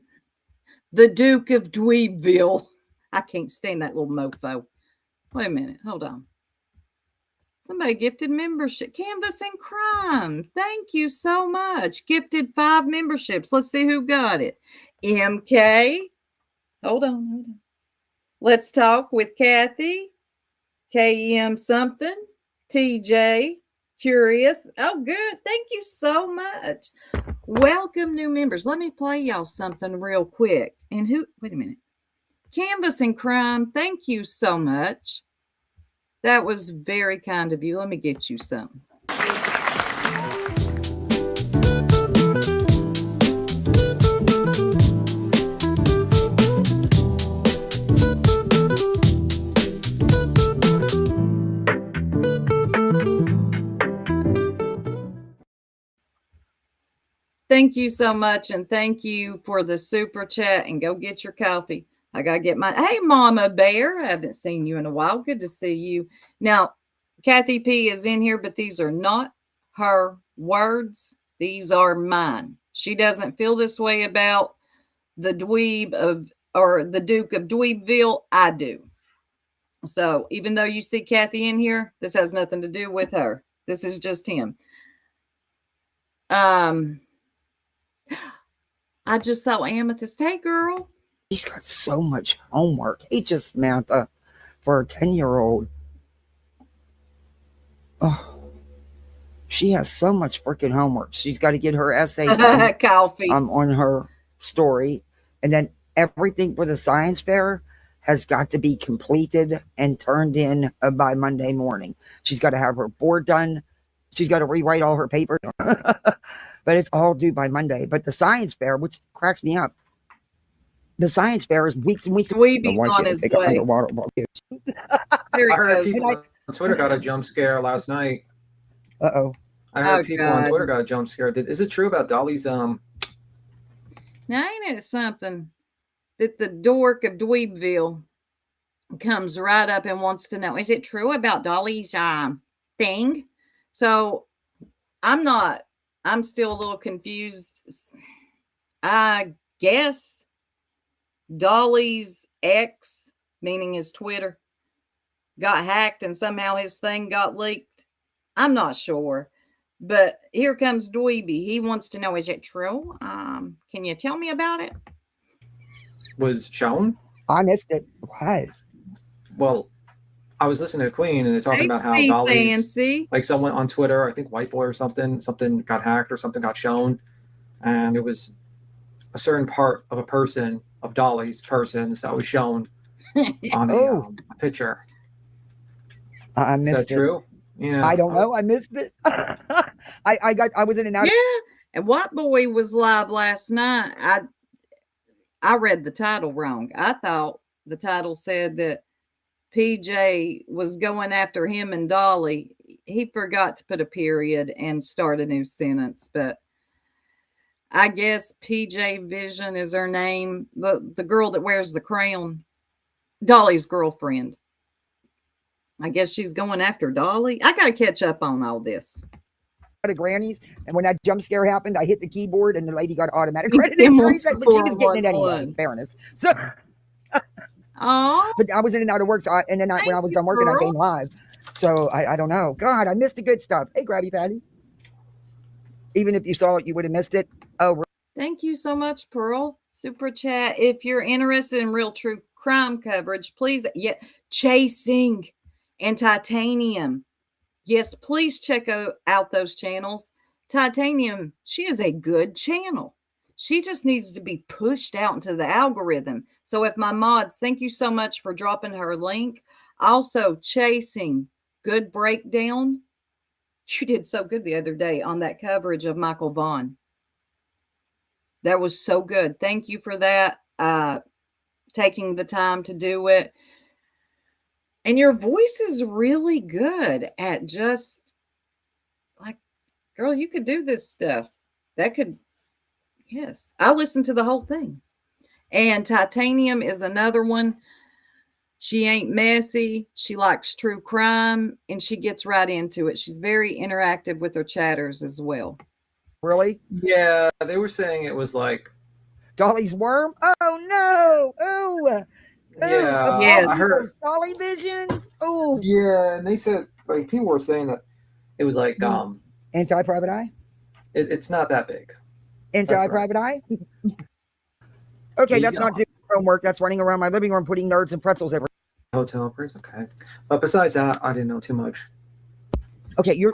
Duke of Dweebville. I can't stand that little mofo. Wait a minute. Hold on. Somebody gifted membership. Canvas and Crime. Thank you so much. Gifted 5 memberships. Let's see who got it. MK. Hold on. Let's talk with Kathy. KM something. TJ. Curious. Oh, good. Thank you so much. Welcome, new members. Let me play y'all something real quick. And wait a minute. Canvas and Crime, thank you so much. That was very kind of you. Let me get you some. Thank you so much, and thank you for the super chat, and go get your coffee. I got to get my, hey, Mama Bear, I haven't seen you in a while. Good to see you. Now, Kathy P is in here, but these are not her words. These are mine. She doesn't feel this way about the dweeb or the Duke of Dweebville. I do. So even though you see Kathy in here, this has nothing to do with her. This is just him. I just saw Amethyst. Hey, girl. She's got so much homework. Hey, just Samantha, for a 10-year-old. Oh, she has so much freaking homework. She's got to get her essay done, coffee on her story, and then everything for the science fair has got to be completed and turned in by Monday morning. She's got to have her board done. She's got to rewrite all her papers. But it's all due by Monday. But the science fair, which cracks me up, the science fair is weeks and weeks. Dweeby's on his way. I heard people on Twitter got a jump scare last night. Uh-oh. I heard people on Twitter got a jump scare. Is it true about Dolly's Now, ain't it something that the dork of Dweebville comes right up and wants to know? Is it true about Dolly's thing? So I'm still a little confused. I guess Dolly's ex, meaning his Twitter, got hacked and somehow his thing got leaked. I'm not sure. But here comes Dweeby. He wants to know, is it true? Can you tell me about it? Was shown? I missed it. What? Well, I was listening to Queen and they're talking about how Dolly's fancy. Like someone on Twitter, I think White Boy or something got hacked or something got shown. And it was a certain part of a person, of Dolly's person, that was shown on a picture. I missed it. Is that true? Yeah. I don't know. I missed it. I was in and out. Yeah. And White Boy was live last night. I read the title wrong. I thought the title said that PJ was going after him and Dolly. He forgot to put a period and start a new sentence, but I guess PJ Vision is her name. The girl that wears the crown, Dolly's girlfriend. I guess she's going after Dolly. I got to catch up on all this. Of grannies, and when that jump scare happened, I hit the keyboard and the lady got automatic credit. But she was getting it anyway, in fairness. So, oh, but I was in and out of work, so when I was done working, I came live. So I don't know. God, I missed the good stuff. Hey, Grabby Patty. Even if you saw it, you would have missed it. Oh, Thank you so much, Pearl. Super chat. If you're interested in real true crime coverage, please, Chasing and Titanium. Yes, please check out those channels. Titanium, she is a good channel. She just needs to be pushed out into the algorithm. So if my mods, thank you so much for dropping her link. Also, Chasing, good breakdown. You did so good the other day on that coverage of Michael Vaughn. That was so good. Thank you for that. Taking the time to do it. And your voice is really good at just like, girl, you could do this stuff. That could, yes. I listened to the whole thing. And Titanium is another one. She ain't messy. She likes true crime and she gets right into it. She's very interactive with her chatters as well. Really? Yeah, they were saying it was like Dolly's worm. Oh no! Oh, yeah. Yes. I heard Dolly visions. Oh, yeah, and they said like people were saying that it was like anti-private eye. It's not that big. Anti-private eye. Okay, that's not doing homework. That's running around my living room putting nerds and pretzels every hotel price. Okay, but besides that, I didn't know too much. Okay, you're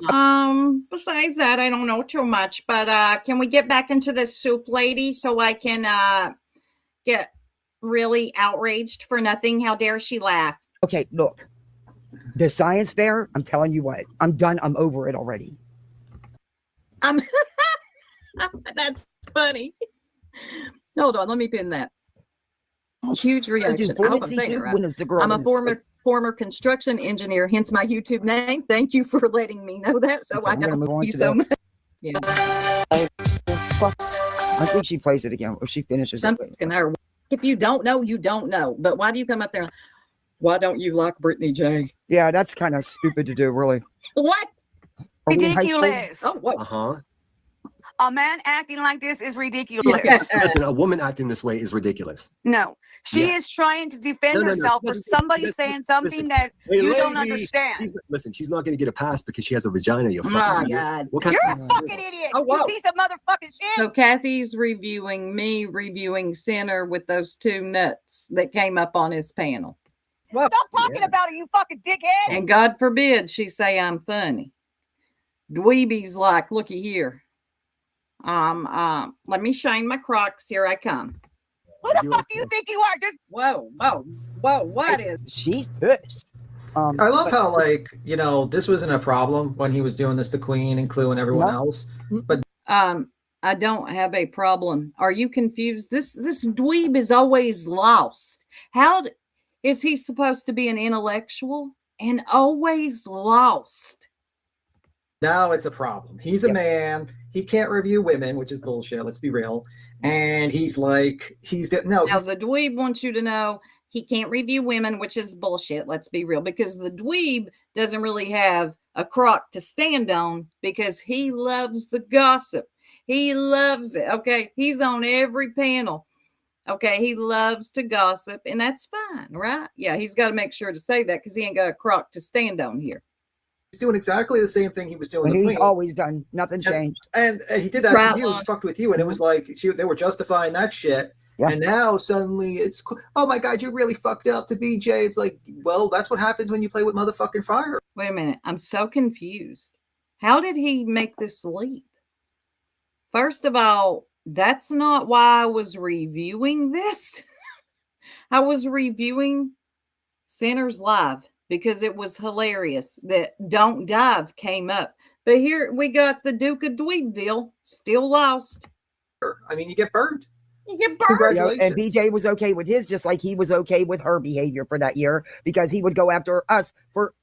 besides that, I don't know too much, but can we get back into this soup lady so I can get really outraged for nothing? How dare she laugh? Okay, look. The science fair, I'm telling you what, I'm done. I'm over it already. That's funny. Hold on, let me pin that. Huge reaction. I hope I'm saying it right. I'm a former construction engineer, hence my YouTube name. Thank you for letting me know that. So Okay, I don't know you so much. Yeah. I think she plays it again. Or she finishes Something's gonna hurt. If you don't know, you don't know. But why do you come up there? Why don't you like Brittany J? Yeah, that's kind of stupid to do, really. What? Ridiculous. Oh, what? A man acting like this is ridiculous. Listen, a woman acting this way is ridiculous. No, she is trying to defend herself for somebody saying something that you don't understand. She's not going to get a pass because she has a vagina. You fucking idiot. You're a fucking idiot. You piece of motherfucking shit. So Kathy's reviewing me, reviewing Sinner with those two nuts that came up on his panel. Stop talking about it, you fucking dickhead. And God forbid she say I'm funny. Dweeby's like, looky here. Let me shine my Crocs. Here I come. Who the fuck do you think you are? Just whoa, what is? She's pissed. I love how, like, you know, this wasn't a problem when he was doing this to Queen and Clue and everyone else. But I don't have a problem. Are you confused? This dweeb is always lost. How is he supposed to be an intellectual and always lost? now it's a problem. He's a man. He can't review women, which is bullshit. Let's be real. And he's like, Now the dweeb wants you to know he can't review women, which is bullshit. Let's be real, because the dweeb doesn't really have a crock to stand on because he loves the gossip. He loves it. Okay. He's on every panel. Okay. He loves to gossip, and that's fine, right? Yeah. He's got to make sure to say that because he ain't got a crock to stand on here. He's doing exactly the same thing he was doing. He's always done. Nothing changed. And he did that to you. He fucked with you. And it was like, they were justifying that shit. Yeah. And now suddenly it's, oh my God, you really fucked up to BJ. It's like, well, that's what happens when you play with motherfucking fire. Wait a minute. I'm so confused. How did he make this leap? First of all, that's not why I was reviewing this. I was reviewing Sinners Live because it was hilarious that Don't Dive came up. But here we got the Duke of Dweebville still lost. I mean, you get burned. You get burned. Congratulations. And BJ was okay with his, just like he was okay with her behavior for that year, because he would go after us for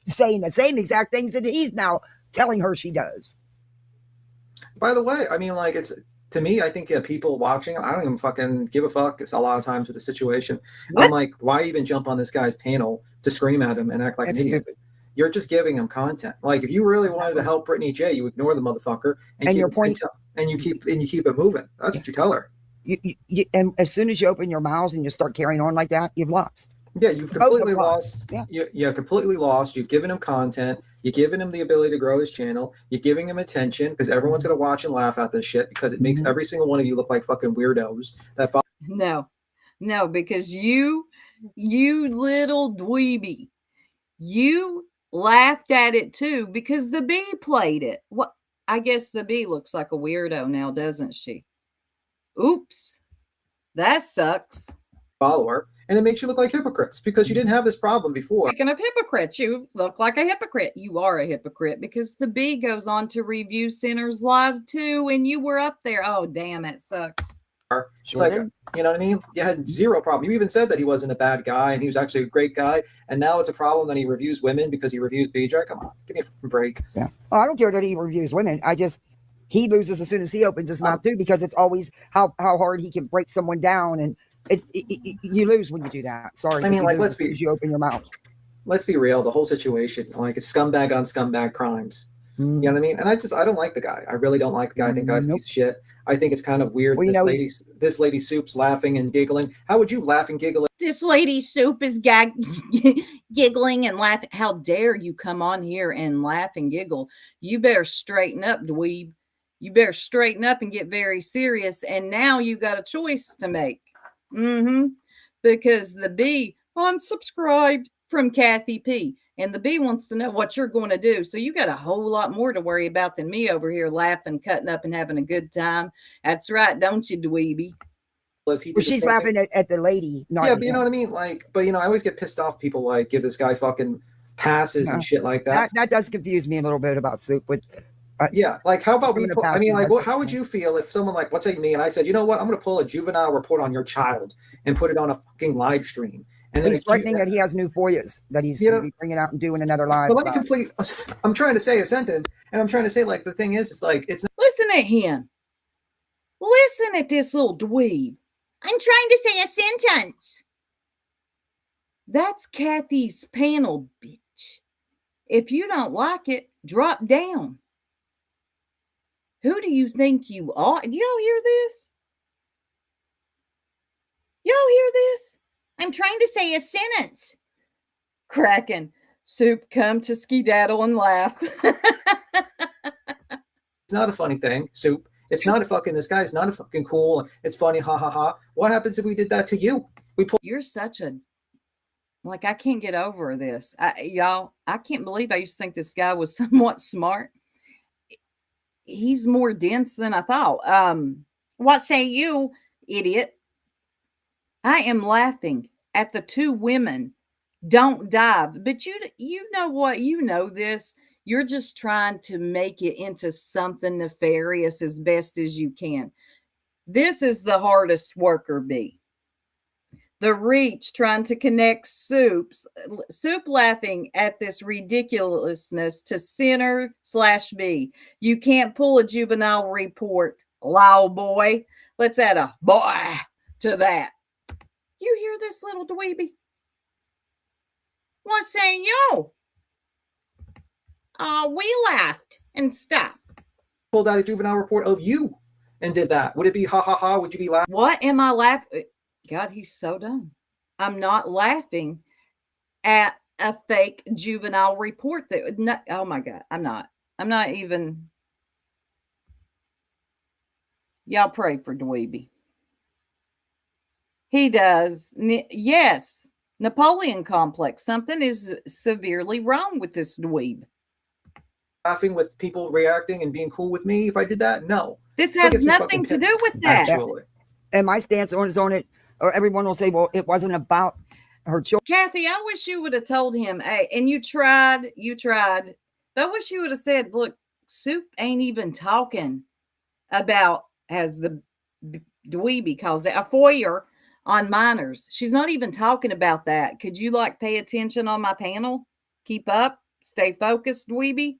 saying the same exact things that he's now telling her she does. By the way, I mean, like, it's, to me, I think people watching, I don't even fucking give a fuck. It's a lot of times with the situation. What? I'm like, why even jump on this guy's panel to scream at him and act like an idiot? Stupid. You're just giving him content. Like, if you really wanted to help Brittany J, you ignore the motherfucker and your point, and you keep it moving. That's what you tell her. And as soon as you open your mouths and you start carrying on like that, you've lost. Yeah, you've completely lost. Yeah. You're completely lost. You've given him content. You're giving him the ability to grow his channel. You're giving him attention because everyone's going to watch and laugh at this shit because it makes every single one of you look like fucking weirdos. No, because you little dweeby, you laughed at it too because the bee played it. What? I guess the bee looks like a weirdo now, doesn't she? Oops, that sucks. Follower, and it makes you look like hypocrites because you didn't have this problem before. Speaking of hypocrites, you look like a hypocrite. You are a hypocrite because the bee goes on to review Sinners Live too, and you were up there. Oh, damn, it sucks. It's like, you know what I mean? You had zero problem. You even said that he wasn't a bad guy and he was actually a great guy. And now it's a problem that he reviews women because he reviews BJ. Come on, give me a break. Yeah. Well, I don't care that he reviews women. He loses as soon as he opens his mouth too, because it's always how hard he can break someone down, and you lose when you do that. Sorry. I mean, like, you open your mouth. Let's be real. The whole situation, like, it's scumbag on scumbag crimes. You know what I mean? And I don't like the guy. I really don't like the guy. I think the guy's a piece of shit. I think it's kind of weird. Well, this lady Soup's laughing and giggling. How would you laugh and giggle? This lady Soup is giggling and laughing. How dare you come on here and laugh and giggle? You better straighten up, dweeb. You better straighten up and get very serious. And now you got a choice to make. Because the bee unsubscribed from Kathy P. And the bee wants to know what you're going to do. So you got a whole lot more to worry about than me over here laughing, cutting up, and having a good time. That's right, don't you, dweeby? Well, she's laughing at the lady. But you know what I mean? Like, but I always get pissed off. People like give this guy fucking passes and shit like that. That does confuse me a little bit about Soup. With like, how about we? How would you feel if someone like, let's say me, and I said, you know what, I'm going to pull a juvenile report on your child and put it on a fucking live stream. And he's threatening that he has new FOIAs that he's going to be bringing out and doing another live. But let me I'm trying to say a sentence, and I'm trying to say, like, the thing is, it's like, it's not. Listen at him. Listen at this little dweeb. I'm trying to say a sentence. That's Kathy's panel, bitch. If you don't like it, drop down. Who do you think you are? Do y'all hear this? Y'all hear this? I'm trying to say a sentence. Kraken. Soup, come to skedaddle and laugh. It's not a funny thing, Soup. It's not a fucking, this guy's not a fucking cool. It's funny, ha ha ha. What happens if we did that to you? You're such a, like, I can't get over this. Y'all, I can't believe I used to think this guy was somewhat smart. He's more dense than I thought. What say you, idiot? I am laughing at the two women. Don't dive. But you know what? You know this. You're just trying to make it into something nefarious as best as you can. This is the hardest worker bee. The reach trying to connect Soup laughing at this ridiculousness to Sinner/B. You can't pull a juvenile report, loud boy. Let's add a boy to that. You hear this, little dweeby? What say you? We laughed and stopped. Pulled out a juvenile report of you and did that. Would it be ha ha ha? Would you be laughing? What am I laughing? God, he's so dumb. I'm not laughing at a fake juvenile report that, oh my God, I'm not even. Y'all pray for Dweeby. He does. Yes. Napoleon complex. Something is severely wrong with this dweeb. Laughing with people reacting and being cool with me if I did that? No. This has nothing to do with that. And my stance on it, or everyone will say, well, it wasn't about her children. Kathy, I wish you would have told him, hey, and you tried. But I wish you would have said, look, Soup ain't even talking about, as the dweeby calls it, a foyer on minors. She's not even talking about that. Could you pay attention on my panel? Keep up, stay focused, dweeby.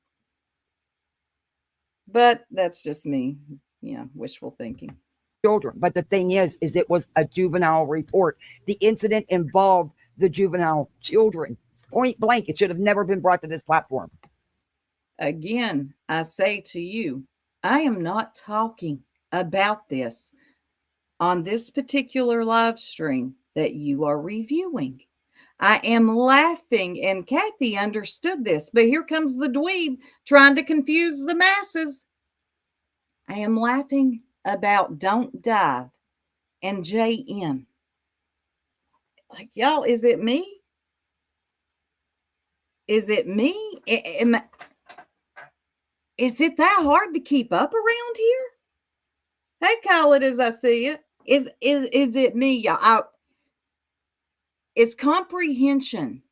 But that's just me. Yeah, wishful thinking. Children. But the thing is it was a juvenile report. The incident involved the juvenile children. Point blank. It should have never been brought to this platform. Again, I say to you, I am not talking about this on this particular live stream that you are reviewing. I am laughing, and Kathy understood this, but here comes the dweeb trying to confuse the masses. I am laughing about Don't Dive and JM. Like, y'all, is it me? Is it me? Is it that hard to keep up around here? Hey, call it as I see it. Is it me, y'all? Is comprehension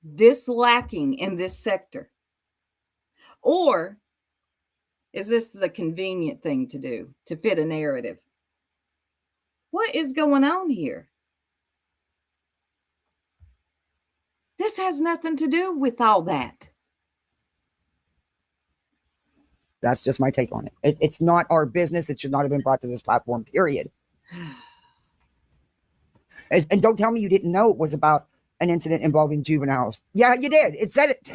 this lacking in this sector? Or is this the convenient thing to do to fit a narrative? What is going on here? This has nothing to do with all that. That's just my take on it. It's not our business. It should not have been brought to this platform, period. And don't tell me you didn't know it was about an incident involving juveniles. Yeah, you did. It said it.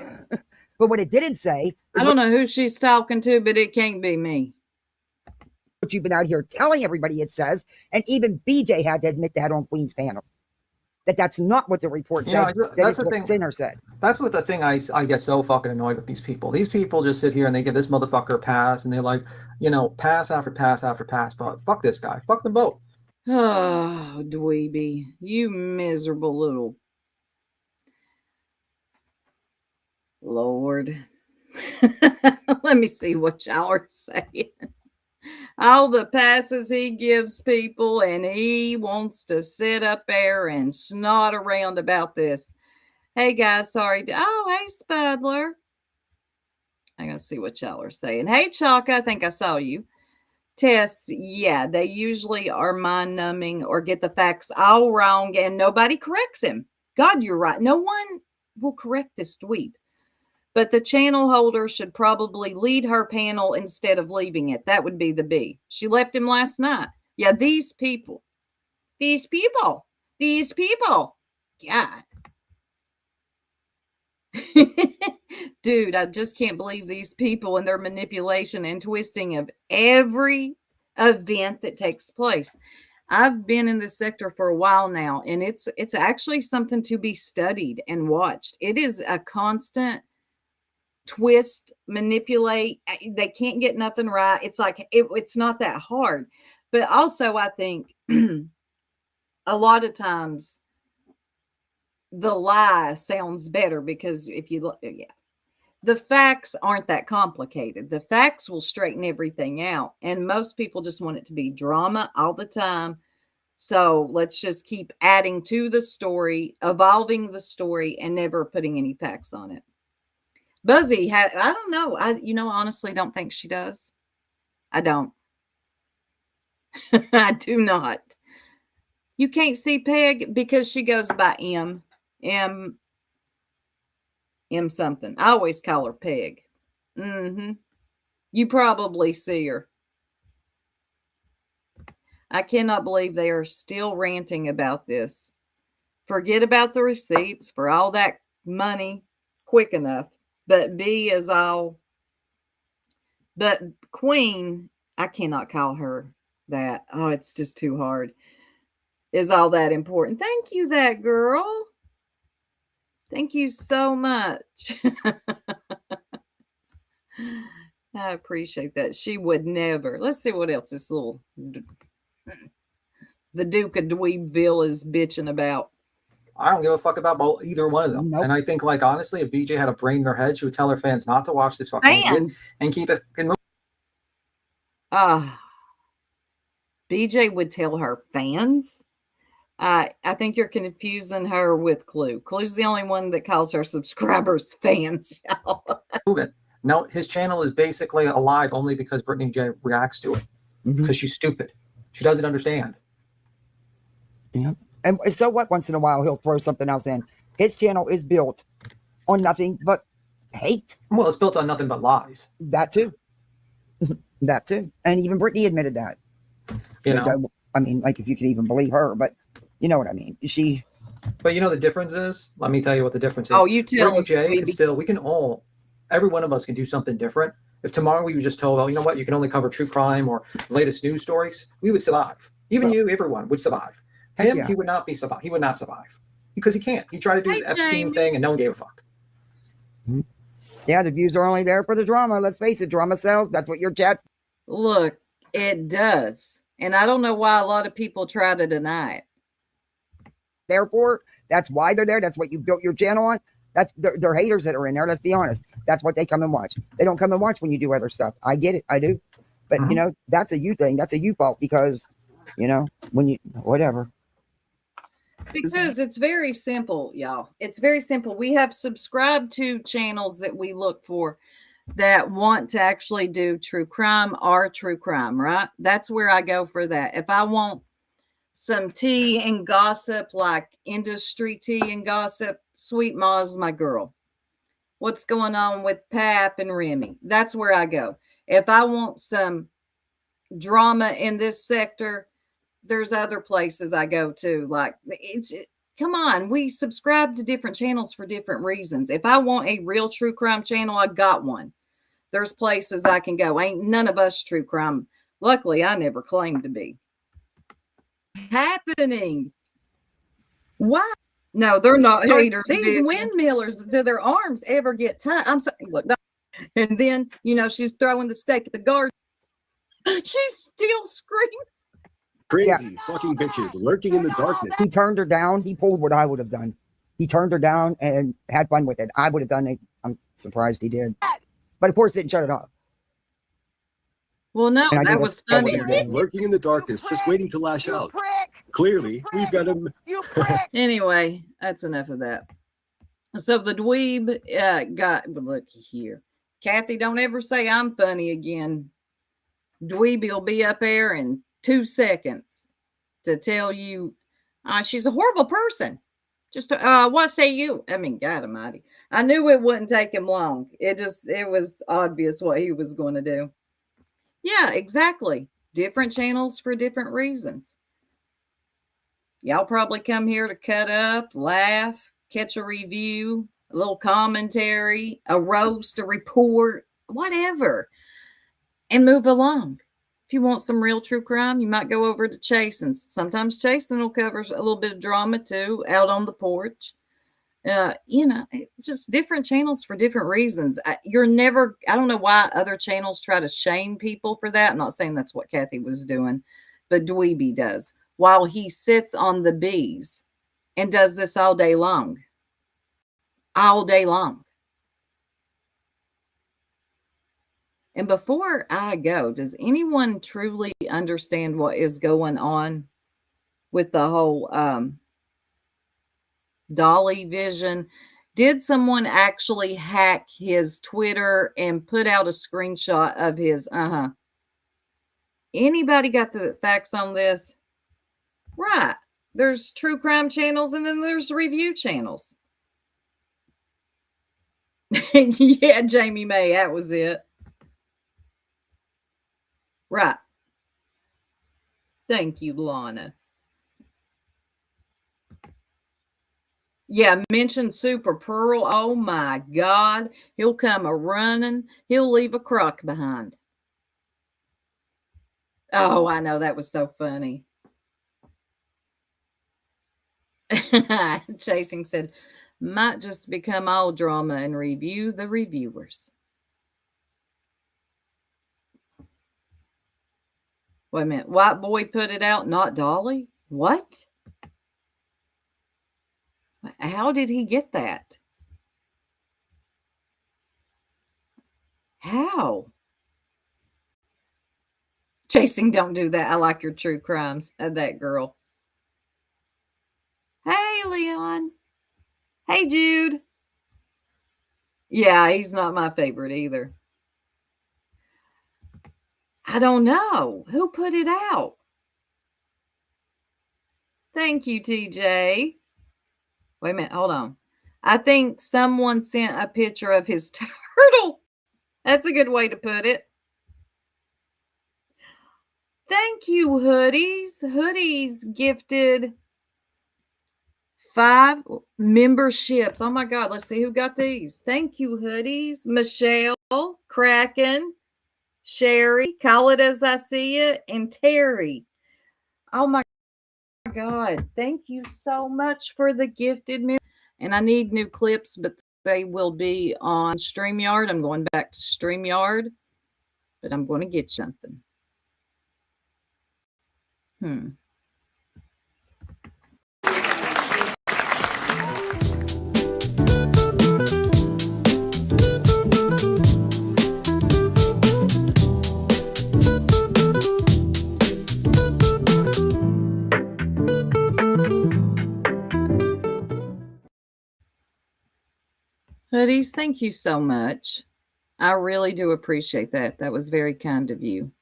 But what it didn't say... I don't know who she's talking to, but it can't be me. What you've been out here telling everybody it says, and even BJ had to admit that on Queen's panel. That's not what the report said. That's what Sinner said. That's what the thing I get so fucking annoyed with these people. These people just sit here and they give this motherfucker a pass, and they're like, pass after pass after pass. But fuck this guy. Fuck them both. Oh, dweeby. You miserable little... Lord. Let me see what y'all are saying. All the passes he gives people, and he wants to sit up there and snot around about this. Hey, guys, sorry. Oh, hey, Spudler. I'm going to see what y'all are saying. Hey, Chalk, I think I saw you. Tess, yeah, they usually are mind-numbing or get the facts all wrong, and nobody corrects him. God, you're right. No one will correct this dweeb. But the channel holder should probably lead her panel instead of leaving it. That would be the B. She left him last night. Yeah, these people. God. Dude, I just can't believe these people and their manipulation and twisting of every event that takes place. I've been in this sector for a while now, and it's actually something to be studied and watched. It is a constant twist, manipulate. They can't get nothing right. It's like it's not that hard. But also, I think a lot of times the lie sounds better because if you look, the facts aren't that complicated. The facts will straighten everything out, and most people just want it to be drama all the time. So let's just keep adding to the story, evolving the story, and never putting any facts on it. Buzzy, I don't know. I honestly don't think she does. I don't. I do not. You can't see Peg because she goes by M something. I always call her Peg. You probably see her. I cannot believe they are still ranting about this. Forget about the receipts for all that money quick enough. But B is all. But Queen, I cannot call her that. Oh, it's just too hard. Is all that important. Thank you, that girl. Thank you so much. I appreciate that. She would never. Let's see what else this little... The Duke of Dweebville is bitching about. I don't give a fuck about either one of them. Nope. And I think, honestly, if BJ had a brain in her head, she would tell her fans not to watch this fucking fans and keep it. BJ would tell her fans. I think you're confusing her with Clue. Clue's the only one that calls her subscribers fans. No, his channel is basically alive only because Brittany J reacts to it because she's stupid. She doesn't understand. Yeah. And so what? Once in a while, he'll throw something else in. His channel is built on nothing but hate. Well, it's built on nothing but lies. That too. That too. And even Brittany admitted that. I mean, if you could even believe her, but you know what I mean. But the difference is, let me tell you what the difference is. Oh, you tell us. Every one of us can do something different. If tomorrow we were just told, well, you know what, you can only cover true crime or latest news stories, we would survive. Even you, everyone would survive. Him, he would not survive. because he can't. He tried to do his Epstein thing and no one gave a fuck. Yeah, the views are only there for the drama. Let's face it, drama sells. That's what your chat's. Look, it does. And I don't know why a lot of people try to deny it. Therefore, that's why they're there. That's what you built your channel on. That's they're haters that are in there. Let's be honest. That's what they come and watch. They don't come and watch when you do other stuff. I get it. I do. But, you know, that's a you thing. That's a you fault because, you know, when you, whatever. Because it's very simple, y'all. It's very simple. We have subscribed to channels that we look for that want to actually do true crime or true crime, right? That's where I go for that. If I want some tea and gossip, like industry tea and gossip, Sweet Ma's my girl. What's going on with Pap and Remy? That's where I go. If I want some drama in this sector, there's other places I go to. Like, come on, we subscribe to different channels for different reasons. If I want a real true crime channel, I got one. There's places I can go. Ain't none of us true crime. Luckily, I never claimed to be. Happening. Why? No, they're not haters. These windmillers, do their arms ever get tired? I'm sorry. Look, and then, you know, she's throwing the steak at the garden. She's still screaming. Crazy fucking bitches lurking in the darkness. He turned her down. He pulled what I would have done. He turned her down and had fun with it. I would have done it. I'm surprised he did. But of course, didn't shut it off. Well, no, that was funny. Lurking in the darkness, just waiting to lash out. Clearly, we've got him. Anyway, that's enough of that. So the dweeb look here. Kathy, don't ever say I'm funny again. Dweeby will be up there in 2 seconds to tell you she's a horrible person. Just what say you? I mean, God Almighty. I knew it wouldn't take him long. It was obvious what he was going to do. Yeah, exactly. Different channels for different reasons. Y'all probably come here to cut up, laugh, catch a review, a little commentary, a roast, a report, whatever, and move along. If you want some real true crime, you might go over to Chasen's. Sometimes Chasen will cover a little bit of drama too, out on the porch. You know, it's just different channels for different reasons. I don't know why other channels try to shame people for that. I'm not saying that's what Kathy was doing, but Dweeby does. While he sits on the bees and does this all day long. All day long. And before I go, does anyone truly understand what is going on with the whole Dolly vision? Did someone actually hack his Twitter and put out a screenshot of his? Anybody got the facts on this? Right. There's true crime channels and then there's review channels. Yeah, Jamie May, that was it. Right. Thank you, Lana. Yeah, mention Super Pearl. Oh my God. He'll come a running. He'll leave a crock behind. Oh, I know. That was so funny. Chasing said, might just become all drama and review the reviewers. Wait a minute. White boy put it out, not Dolly? What? How did he get that? How? Chasing, don't do that. I like your true crimes. That girl. Hey, Leon. Hey, Jude. Yeah, he's not my favorite either. I don't know. Who put it out? Thank you, TJ. Wait a minute. Hold on. I think someone sent a picture of his turtle. That's a good way to put it. Thank you, Hoodies. Hoodies gifted 5 memberships. Oh my God. Let's see who got these. Thank you, Hoodies. Michelle, Kraken, Sherry, Call It As I See It, and Terry. Oh my God. Thank you so much for the gifted music. And I need new clips, but they will be on StreamYard. I'm going back to StreamYard, but I'm going to get something. Hoodies, thank you so much. I really do appreciate that. That was very kind of you.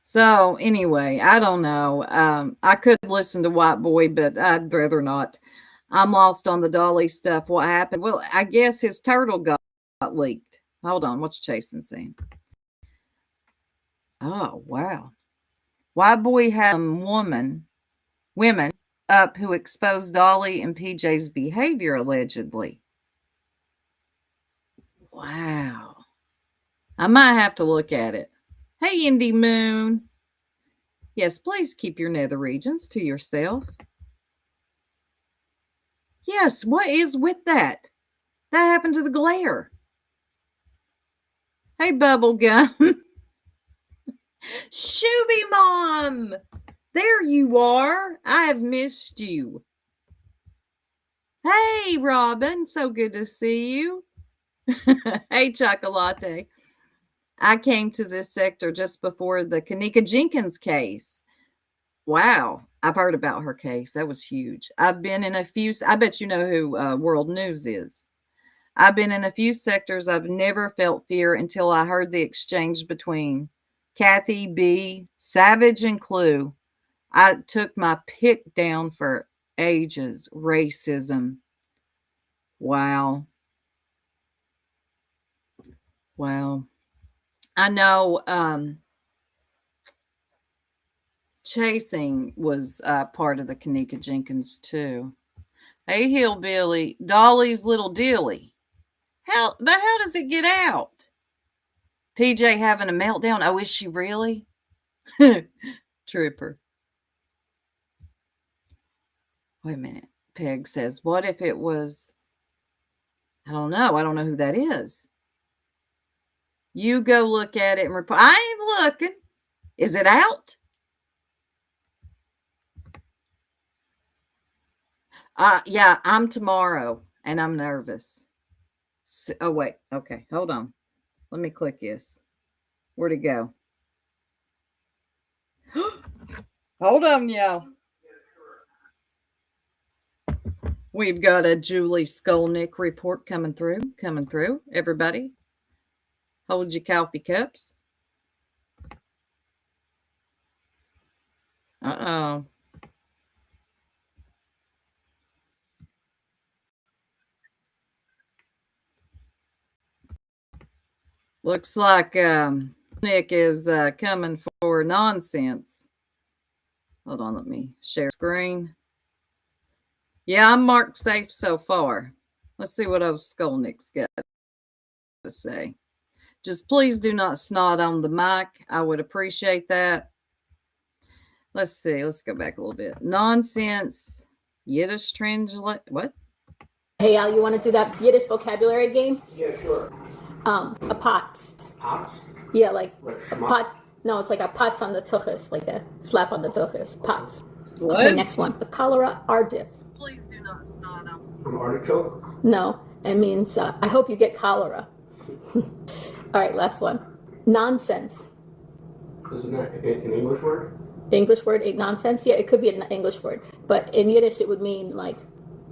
So anyway, I don't know. I could listen to White Boy, but I'd rather not. I'm lost on the Dolly stuff. What happened? Well, I guess his turtle got leaked. Hold on. What's Chasen saying? Oh, wow. White Boy had women up who exposed Dolly and PJ's behavior allegedly. Wow. I might have to look at it. Hey, Indy Moon. Yes, please keep your nether regions to yourself. Yes, what is with that? That happened to the glare. Hey, Bubblegum. Shooby Mom. There you are. I have missed you. Hey, Robin. So good to see you. Hey, Chocolate. I came to this sector just before the Kanika Jenkins case. Wow. I've heard about her case. That was huge. I've been in a few, I bet you know who World News is. I've been in a few sectors. I've never felt fear until I heard the exchange between Kathy B, Savage, and Clue. I took my pick down for ages. Racism. Wow. Wow. I know Chasing was part of the Kanika Jenkins too. Hey, Hillbilly. Dolly's little dilly. How the hell does it get out? PJ having a meltdown. Oh, is she really? Trooper. Wait a minute. Peg says, what if it was... I don't know. I don't know who that is. You go look at it and report. I ain't looking. Is it out? Yeah, I'm tomorrow and I'm nervous. So, oh, wait. Okay. Hold on. Let me click this. Where'd it go? Hold on, y'all. We've got a Julie Skolnick report coming through. Everybody, hold your coffee cups. Uh-oh. Looks like Nick is coming for nonsense. Hold on, let me share screen. Yeah, I'm marked safe so far. Let's see what old Skolnick's got to say. Just please do not snot on the mic. I would appreciate that. Let's see. Let's go back a little bit. Nonsense. Yiddish translate. What? Hey, Al, you want to do that Yiddish vocabulary game? Yeah, sure. A pots. Pots? Yeah, like a schmuck? pot. No, it's like a pots on the tuchus, like a slap on the tuchus. Pots. What? Okay, next one. The cholera ardiff. Please do not snot on. An artichoke? No, it means I hope you get cholera. All right, last one. Nonsense. Isn't that an English word? English word ain't nonsense. Yeah, it could be an English word, but in Yiddish it would mean like,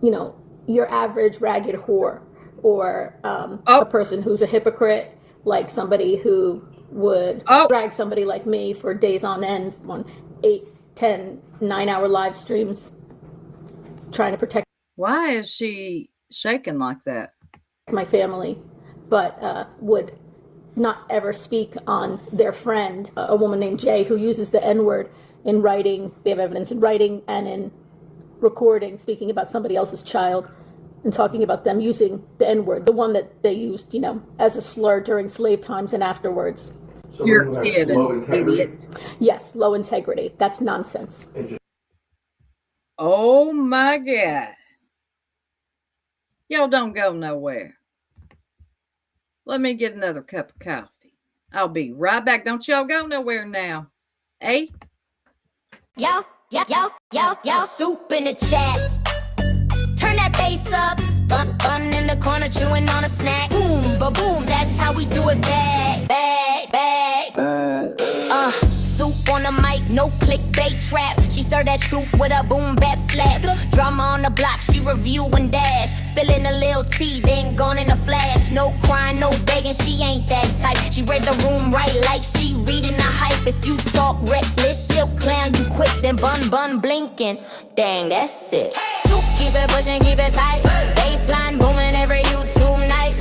you know, your average ragged whore, or a person who's a hypocrite, like somebody who would drag somebody like me for days on end on 8, 10, 9-hour live streams trying to protect. Why is she shaking like that? My family, but would not ever speak on their friend, a woman named Jay, who uses the N-word in writing. They have evidence in writing and in recording, speaking about somebody else's child and talking about them using the N-word, the one that they used, you know, as a slur during slave times and afterwards. You're kidding, idiot. Yes, low integrity. That's nonsense. Oh my God. Y'all don't go nowhere. Let me get another cup of coffee. I'll be right back. Don't y'all go nowhere now. Hey? Yo, soup in the chat. Turn that bass up. Bun in the corner chewing on a snack. Boom, ba-boom, that's how we do it back. Soup on the mic, no clickbait trap. She served that truth with a boom bap slap. Drama on the block, she review and dash. Spilling a little tea, then gone in a flash. No crying, no begging, she ain't that type. She read the room right like she reading the hype. If you talk reckless, she'll clown you quick, then bun blinking. Dang, that's it. Soup, keep it pushing, keep it tight. Baseline booming every YouTube night.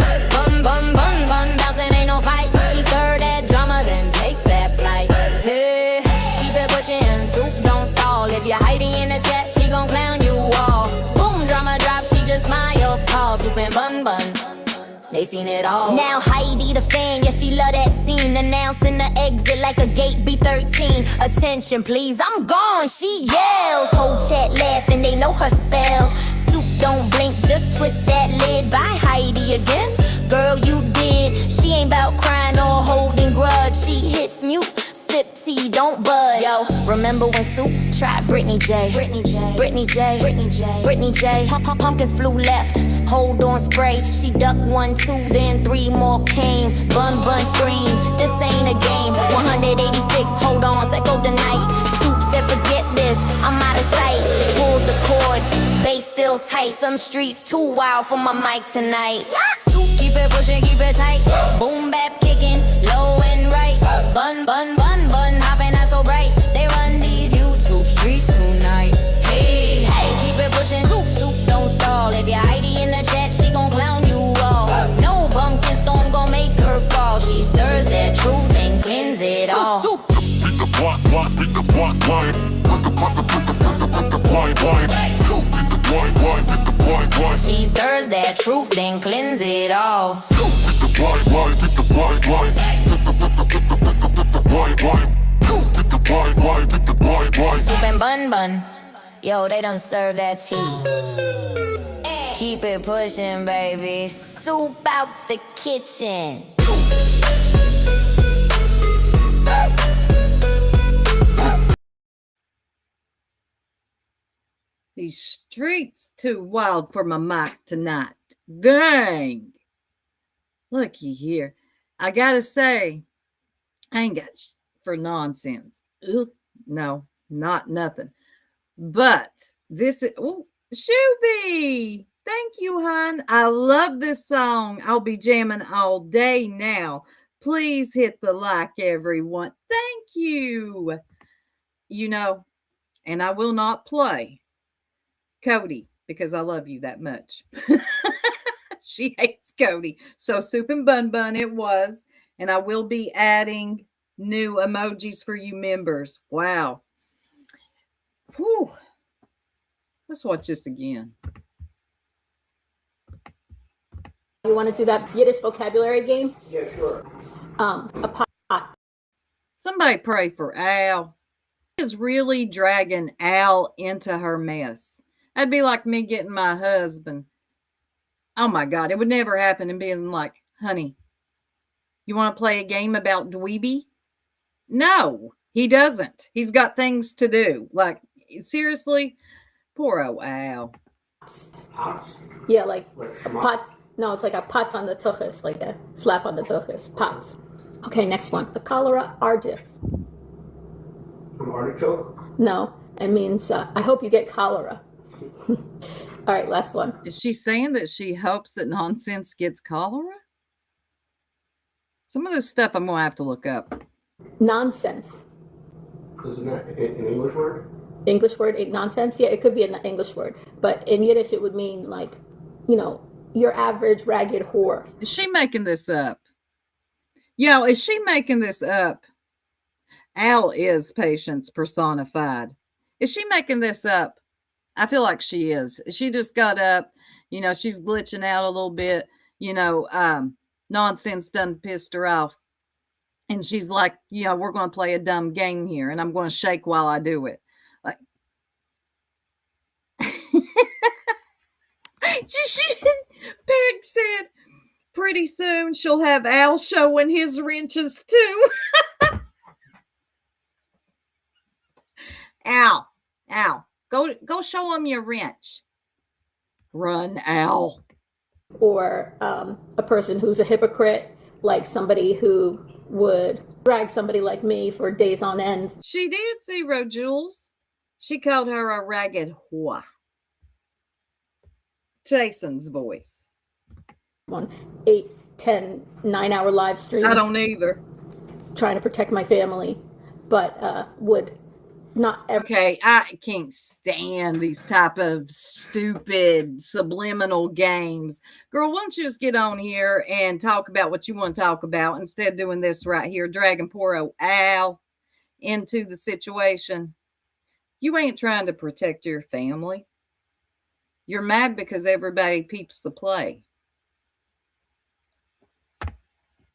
Bun, bouncing, ain't no fight. She served that drama, then takes that flight. Hey, keep it pushing, soup don't stall. If you're hiding in the chat, she gon' clown you all. Boom, drama drop, she just smiles tall. Soup and bun, they seen it all. Now Heidi the fan, yeah, she love that scene. Announcing the exit like a gate B13. Attention please, I'm gone, she yells. Whole chat laughing, they know her spells. Soup don't blink, just twist that lid. Bye Heidi again, girl you did. She ain't about crying or holding grudge. She hits mute, sip tea, don't budge. Yo, remember when Soup tried Britney J? Pumpkins flew left, hold on spray. She ducked 1, 2, then 3 more came. Bun scream, this ain't a game. 186, hold on, echo the night. Soup said forget this, I'm out of sight. Pulled the cord, bass still tight. Some streets too wild for my mic tonight. Soup, keep it pushing, keep it tight. Boom bap kicking, low and right. Bun, hopping not so bright. They run these YouTube streets tonight. Hey, keep it pushing, soup don't stall. If you're Heidi in the chat, she gon' clown you all. No pumpkin storm gon' make her fall. She stirs that truth and cleanse it all. Soup. Beat the block, beat the block, blind. She stirs that truth, then cleanse it all. Soup and bun, yo, they done serve that tea. Keep it pushing, baby. Soup out the kitchen. These streets too wild for my mic tonight. Dang. Looky here. I gotta say, I ain't got for nonsense. Ugh, no, not nothing. But this is, oh, Shuby. Thank you, hon. I love this song. I'll be jamming all day now. Please hit the like, everyone. Thank you. You know, and I will not play Cody because I love you that much. She hates Cody. So Soup and Bun it was. And I will be adding new emojis for you members. Wow. Whew. Let's watch this again. You want to do that Yiddish vocabulary game? Yeah, sure. A pot. Somebody pray for Al. She is really dragging Al into her mess. That'd be like me getting my husband. Oh my God, it would never happen and being like, honey, you want to play a game about Dweeby? No, he doesn't. He's got things to do. Like, seriously? Poor old Al. Pots? Yeah, like schmuck? pot. No, it's like a pots on the tuchus, like a slap on the tuchus. Pots. Okay, next one. A cholera ardif. An artichoke? No, it means I hope you get cholera. All right, last one. Is she saying that she hopes that nonsense gets cholera? Some of this stuff I'm going to have to look up. Nonsense. Isn't that an English word? English word, nonsense? Yeah, it could be an English word. But in Yiddish, it would mean like, you know, your average ragged whore. Is she making this up? Yo, is she making this up? Al is patience personified. Is she making this up? I feel like she is. She just got up. You know, she's glitching out a little bit. You know, nonsense done pissed her off. And she's like, we're going to play a dumb game here, and I'm going to shake while I do it. Like, Peg said, pretty soon she'll have Al showing his wrenches too. Al, go show him your wrench. Run, Al. Or a person who's a hypocrite, like somebody who would drag somebody like me for days on end. She did, Zero Jules. She called her a ragged whore. Jason's voice. On 8, 10, 9-hour live streams. I don't either. Trying to protect my family, but would not ever. Okay, I can't stand these type of stupid subliminal games. Girl, why don't you just get on here and talk about what you want to talk about instead of doing this right here, dragging poor old Al into the situation. You ain't trying to protect your family. You're mad because everybody peeps the play.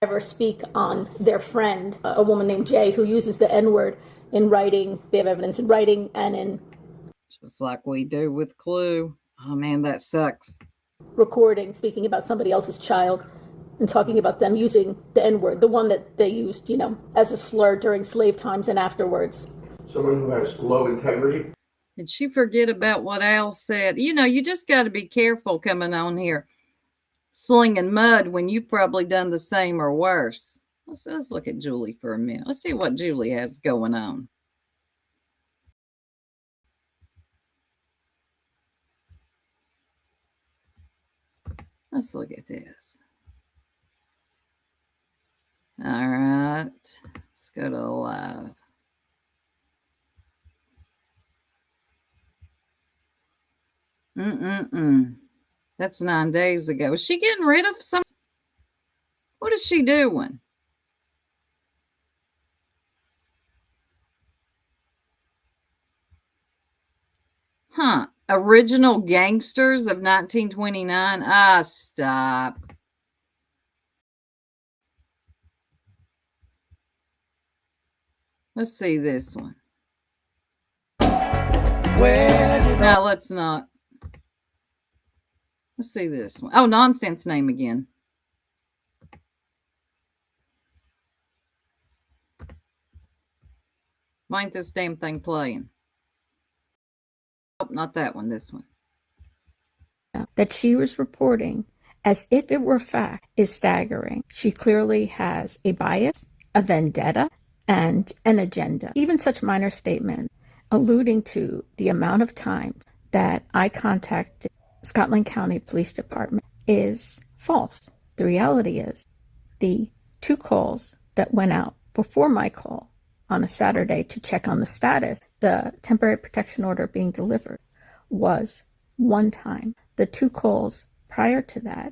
Ever speak on their friend, a woman named Jay, who uses the N-word in writing. They have evidence in writing and in... Just like we do with Clue. Oh, man, that sucks. Recording, speaking about somebody else's child and talking about them using the N-word, the one that they used, as a slur during slave times and afterwards. Someone who has low integrity. Did she forget about what Al said? You just got to be careful coming on here slinging mud when you've probably done the same or worse. Let's look at Julie for a minute. Let's see what Julie has going on. Let's look at this. All right. Let's go to live. That's 9 days ago. Is she getting rid of some? What is she doing? Huh. Original Gangsters of 1929. Ah, stop. Let's see this one. No, let's not. Let's see this one. Oh, nonsense name again. Why ain't this damn thing playing? Oh, not that one, this one. That she was reporting as if it were fact is staggering. She clearly has a bias, a vendetta, and an agenda. Even such minor statements alluding to the amount of time that I contacted Scotland County Police Department is false. The reality is the 2 calls that went out before my call on a Saturday to check on the status, the temporary protection order being delivered, was 1 time. The 2 calls prior to that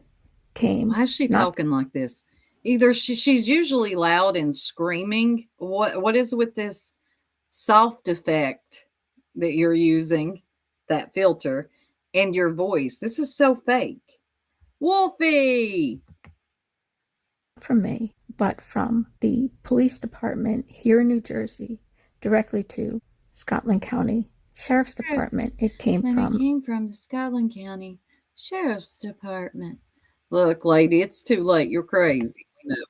came. Why is she talking like this? Either she's usually loud and screaming. What is with this soft effect that you're using, that filter, and your voice? This is so fake. Wolfie! From me, but from the police department here in New Jersey, directly to Scotland County Sheriff's Department. It came from the Scotland County Sheriff's Department. Look, lady, it's too late. You're crazy. We know.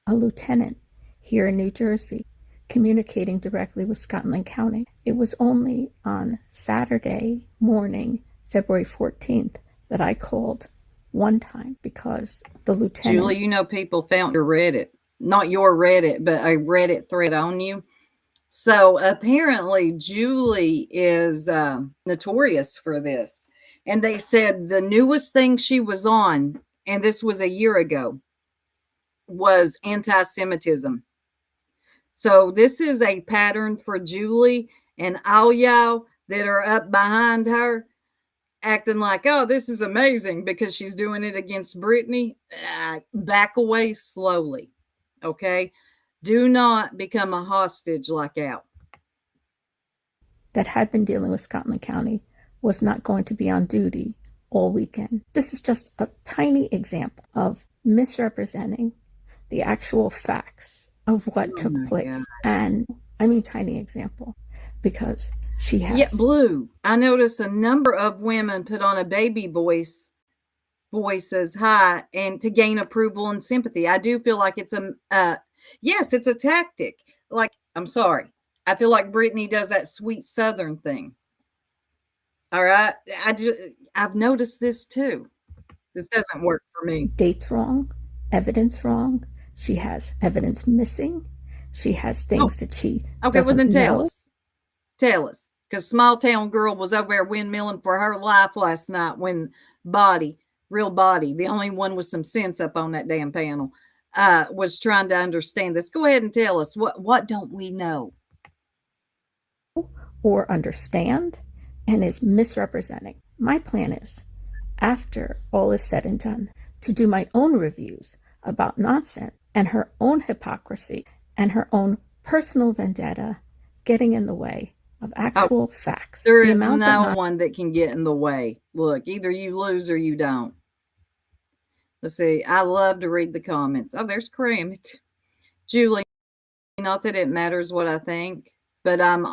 A lieutenant here in New Jersey communicating directly with Scotland County. It was only on Saturday morning, February 14th, that I called 1 time because the lieutenant... Julie, people found your Reddit. Not your Reddit, but a Reddit thread on you. So apparently Julie is notorious for this. And they said the newest thing she was on, and this was a year ago, was anti-Semitism. So this is a pattern for Julie and all y'all that are up behind her, acting like, oh, this is amazing because she's doing it against Brittany. Back away slowly, okay? Do not become a hostage like Al. That had been dealing with Scotland County was not going to be on duty all weekend. This is just a tiny example of misrepresenting the actual facts of what took place. God. And I mean, tiny example, because she has. Yeah, Blue. I noticed a number of women put on a baby voices high and to gain approval and sympathy. I do feel like it's yes, it's a tactic. Like, I'm sorry. I feel like Brittany does that sweet Southern thing. All right. I've noticed this too. This doesn't work for me. Dates wrong, evidence wrong. She has evidence missing. She has things that she doesn't well then tell know. us. Tell us. Because small town girl was over there windmilling for her life last night when real body, the only one with some sense up on that damn panel, was trying to understand this. Go ahead and tell us. What don't we know? Or understand and is misrepresenting. My plan is, after all is said and done, to do my own reviews about nonsense and her own hypocrisy and her own personal vendetta getting in the way of actual facts. There is no one that can get in the way. Look, either you lose or you don't. Let's see. I love to read the comments. Oh, there's Cream. Julie, not that it matters what I think, but I'm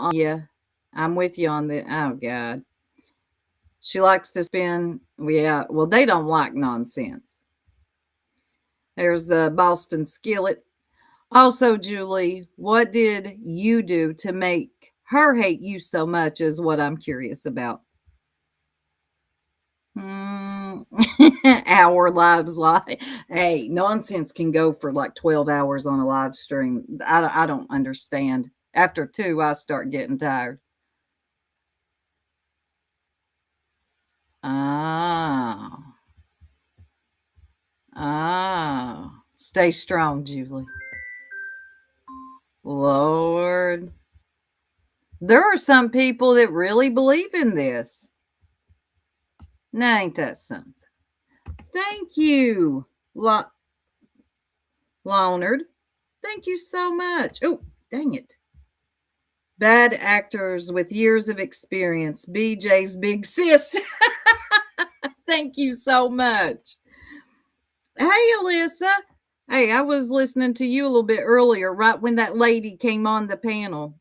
with you on the, oh God. She likes to spin, well, they don't like nonsense. There's Boston Skillet. Also, Julie, what did you do to make her hate you so much is what I'm curious about. Our lives lie. Hey, nonsense can go for like 12 hours on a live stream. I don't understand. After 2, I start getting tired. Stay strong, Julie. Lord. There are some people that really believe in this. Now, ain't that something? Thank you, Leonard. Thank you so much. Oh, dang it. Bad actors with years of experience. BJ's big sis. Thank you so much. Hey, Alyssa. Hey, I was listening to you a little bit earlier, right when that lady came on the panel.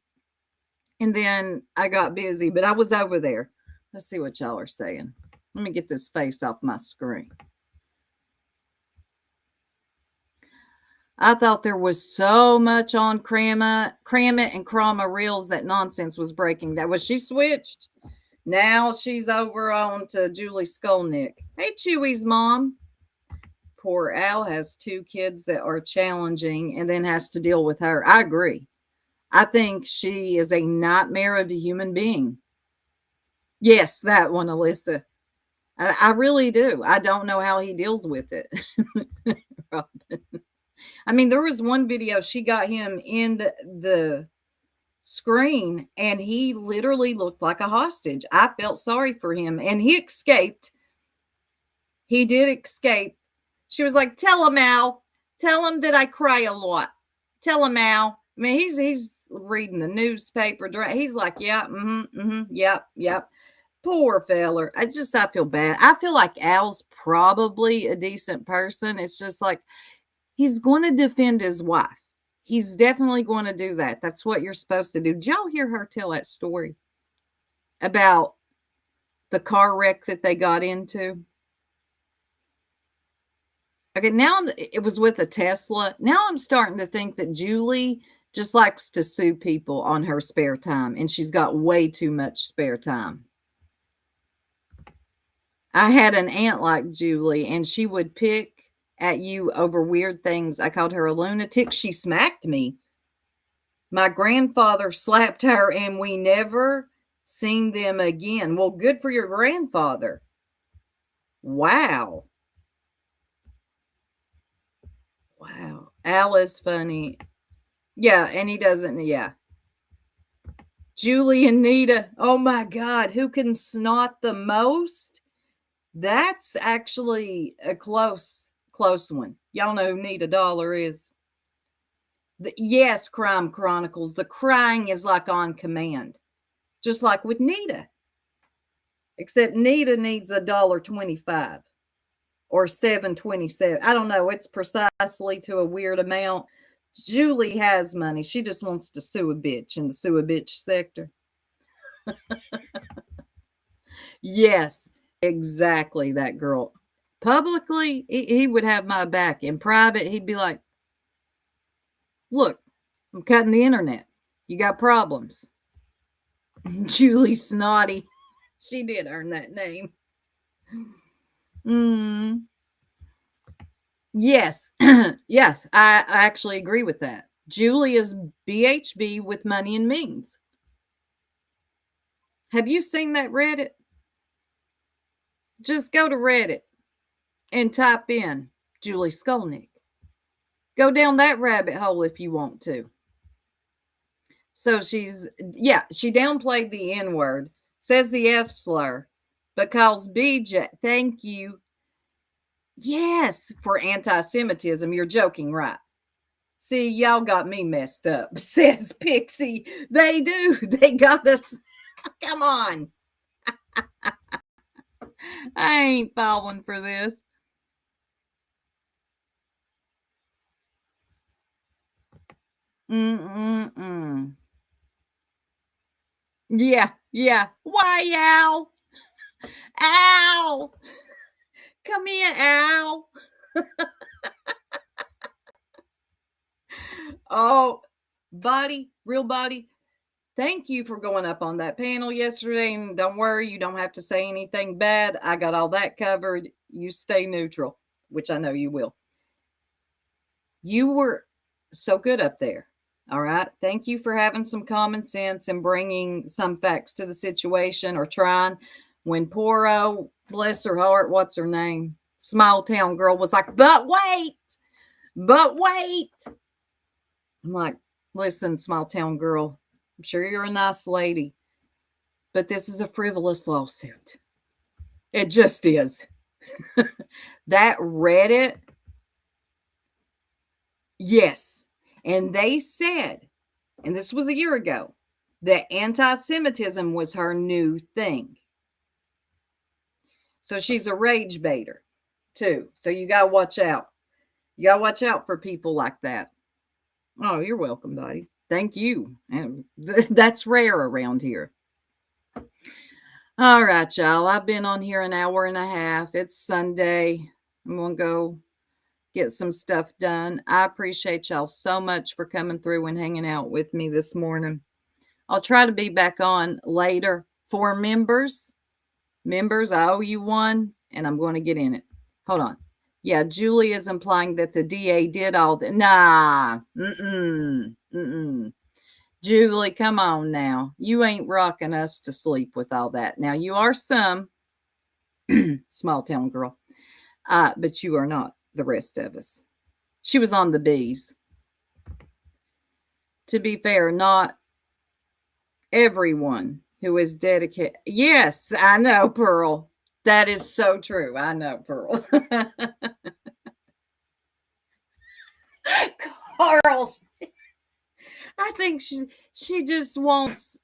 And then I got busy, but I was over there. Let's see what y'all are saying. Let me get this face off my screen. I thought there was so much on Cram It and Krama Reels that nonsense was breaking. That was she switched. Now she's over on to Julie Skolnick. Hey, Chewy's mom. Poor Al has 2 kids that are challenging and then has to deal with her. I agree. I think she is a nightmare of a human being. Yes, that one, Alyssa. I really do. I don't know how he deals with it. Robin. I mean, there was one video, she got him in the screen and he literally looked like a hostage. I felt sorry for him and he escaped. He did escape. She was like, tell him, Al. Tell him that I cry a lot. Tell him, Al. I mean, he's reading the newspaper. He's like, yeah, yep. Poor feller. I feel bad. I feel like Al's probably a decent person. It's just like, he's going to defend his wife. He's definitely going to do that. That's what you're supposed to do. Did y'all hear her tell that story about the car wreck that they got into? Okay, now it was with a Tesla. Now I'm starting to think that Julie just likes to sue people on her spare time, and she's got way too much spare time. I had an aunt like Julie, and she would pick at you over weird things. I called her a lunatic. She smacked me. My grandfather slapped her, and we never seen them again. Well, good for your grandfather. Wow. Wow. Al is funny. Yeah, and he doesn't, yeah. Julie and Nita. Oh my God, who can snot the most? That's actually a close one. Y'all know who Nita Dollar is. Yes, Crime Chronicles. The crying is like on command. Just like with Nita. Except Nita needs $1.25 or $7.27. I don't know. It's precisely to a weird amount Julie has money. She just wants to sue a bitch in the sue a bitch sector. Yes, exactly. That girl. Publicly, he would have my back. In private, he'd be like, look, I'm cutting the internet. You got problems. Julie Snotty. She did earn that name. Yes. Yes, I actually agree with that. Julie is BHB with money and means. Have you seen that Reddit? Just go to Reddit and type in Julie Skolnick. Go down that rabbit hole if you want to. So she downplayed the N word, says the F slur, but calls BJ, thank you. Yes, for anti-Semitism. You're joking, right? See, y'all got me messed up, says Pixie. They do. They got us. Come on. I ain't falling for this. Yeah. Why, Al? Al! Come here, Al. Oh, Body, real Body, thank you for going up on that panel yesterday. And don't worry, you don't have to say anything bad. I got all that covered. You stay neutral, which I know you will. You were so good up there. All right. Thank you for having some common sense and bringing some facts to the situation, or trying. When poor, bless her heart, what's her name? Small town girl was like, but wait. I'm like, listen, small town girl, I'm sure you're a nice lady, but this is a frivolous lawsuit. It just is. That Reddit, yes. And they said, and this was a year ago, that anti-Semitism was her new thing. So she's a rage baiter too. So you got to watch out. You got to watch out for people like that. Oh, you're welcome, buddy. Thank you. That's rare around here. All right, y'all. I've been on here an hour and a half. It's Sunday. I'm going to go get some stuff done. I appreciate y'all so much for coming through and hanging out with me this morning. I'll try to be back on later for members. Members, I owe you one, and I'm going to get in it. Hold on. Yeah, Julie is implying that the DA did all that. Nah. Julie, come on now. You ain't rocking us to sleep with all that. Now, you are some small town girl, but you are not the rest of us. She was on the bees. To be fair, not everyone who is dedicated. Yes, I know, Pearl. That is so true. I know, Pearl. Carl, I think she just wants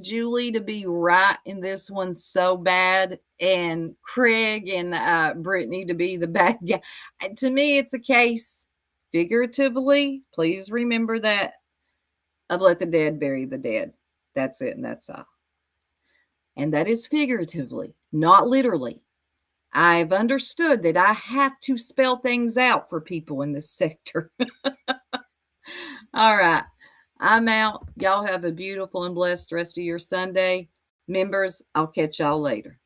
Julie to be right in this one so bad, and Craig and Brittany to be the bad guy. To me, it's a case figuratively. Please remember that of let the dead bury the dead. That's it, and that's all. And that is figuratively, not literally. I've understood that I have to spell things out for people in this sector. All right. I'm out. Y'all have a beautiful and blessed rest of your Sunday. Members, I'll catch y'all later.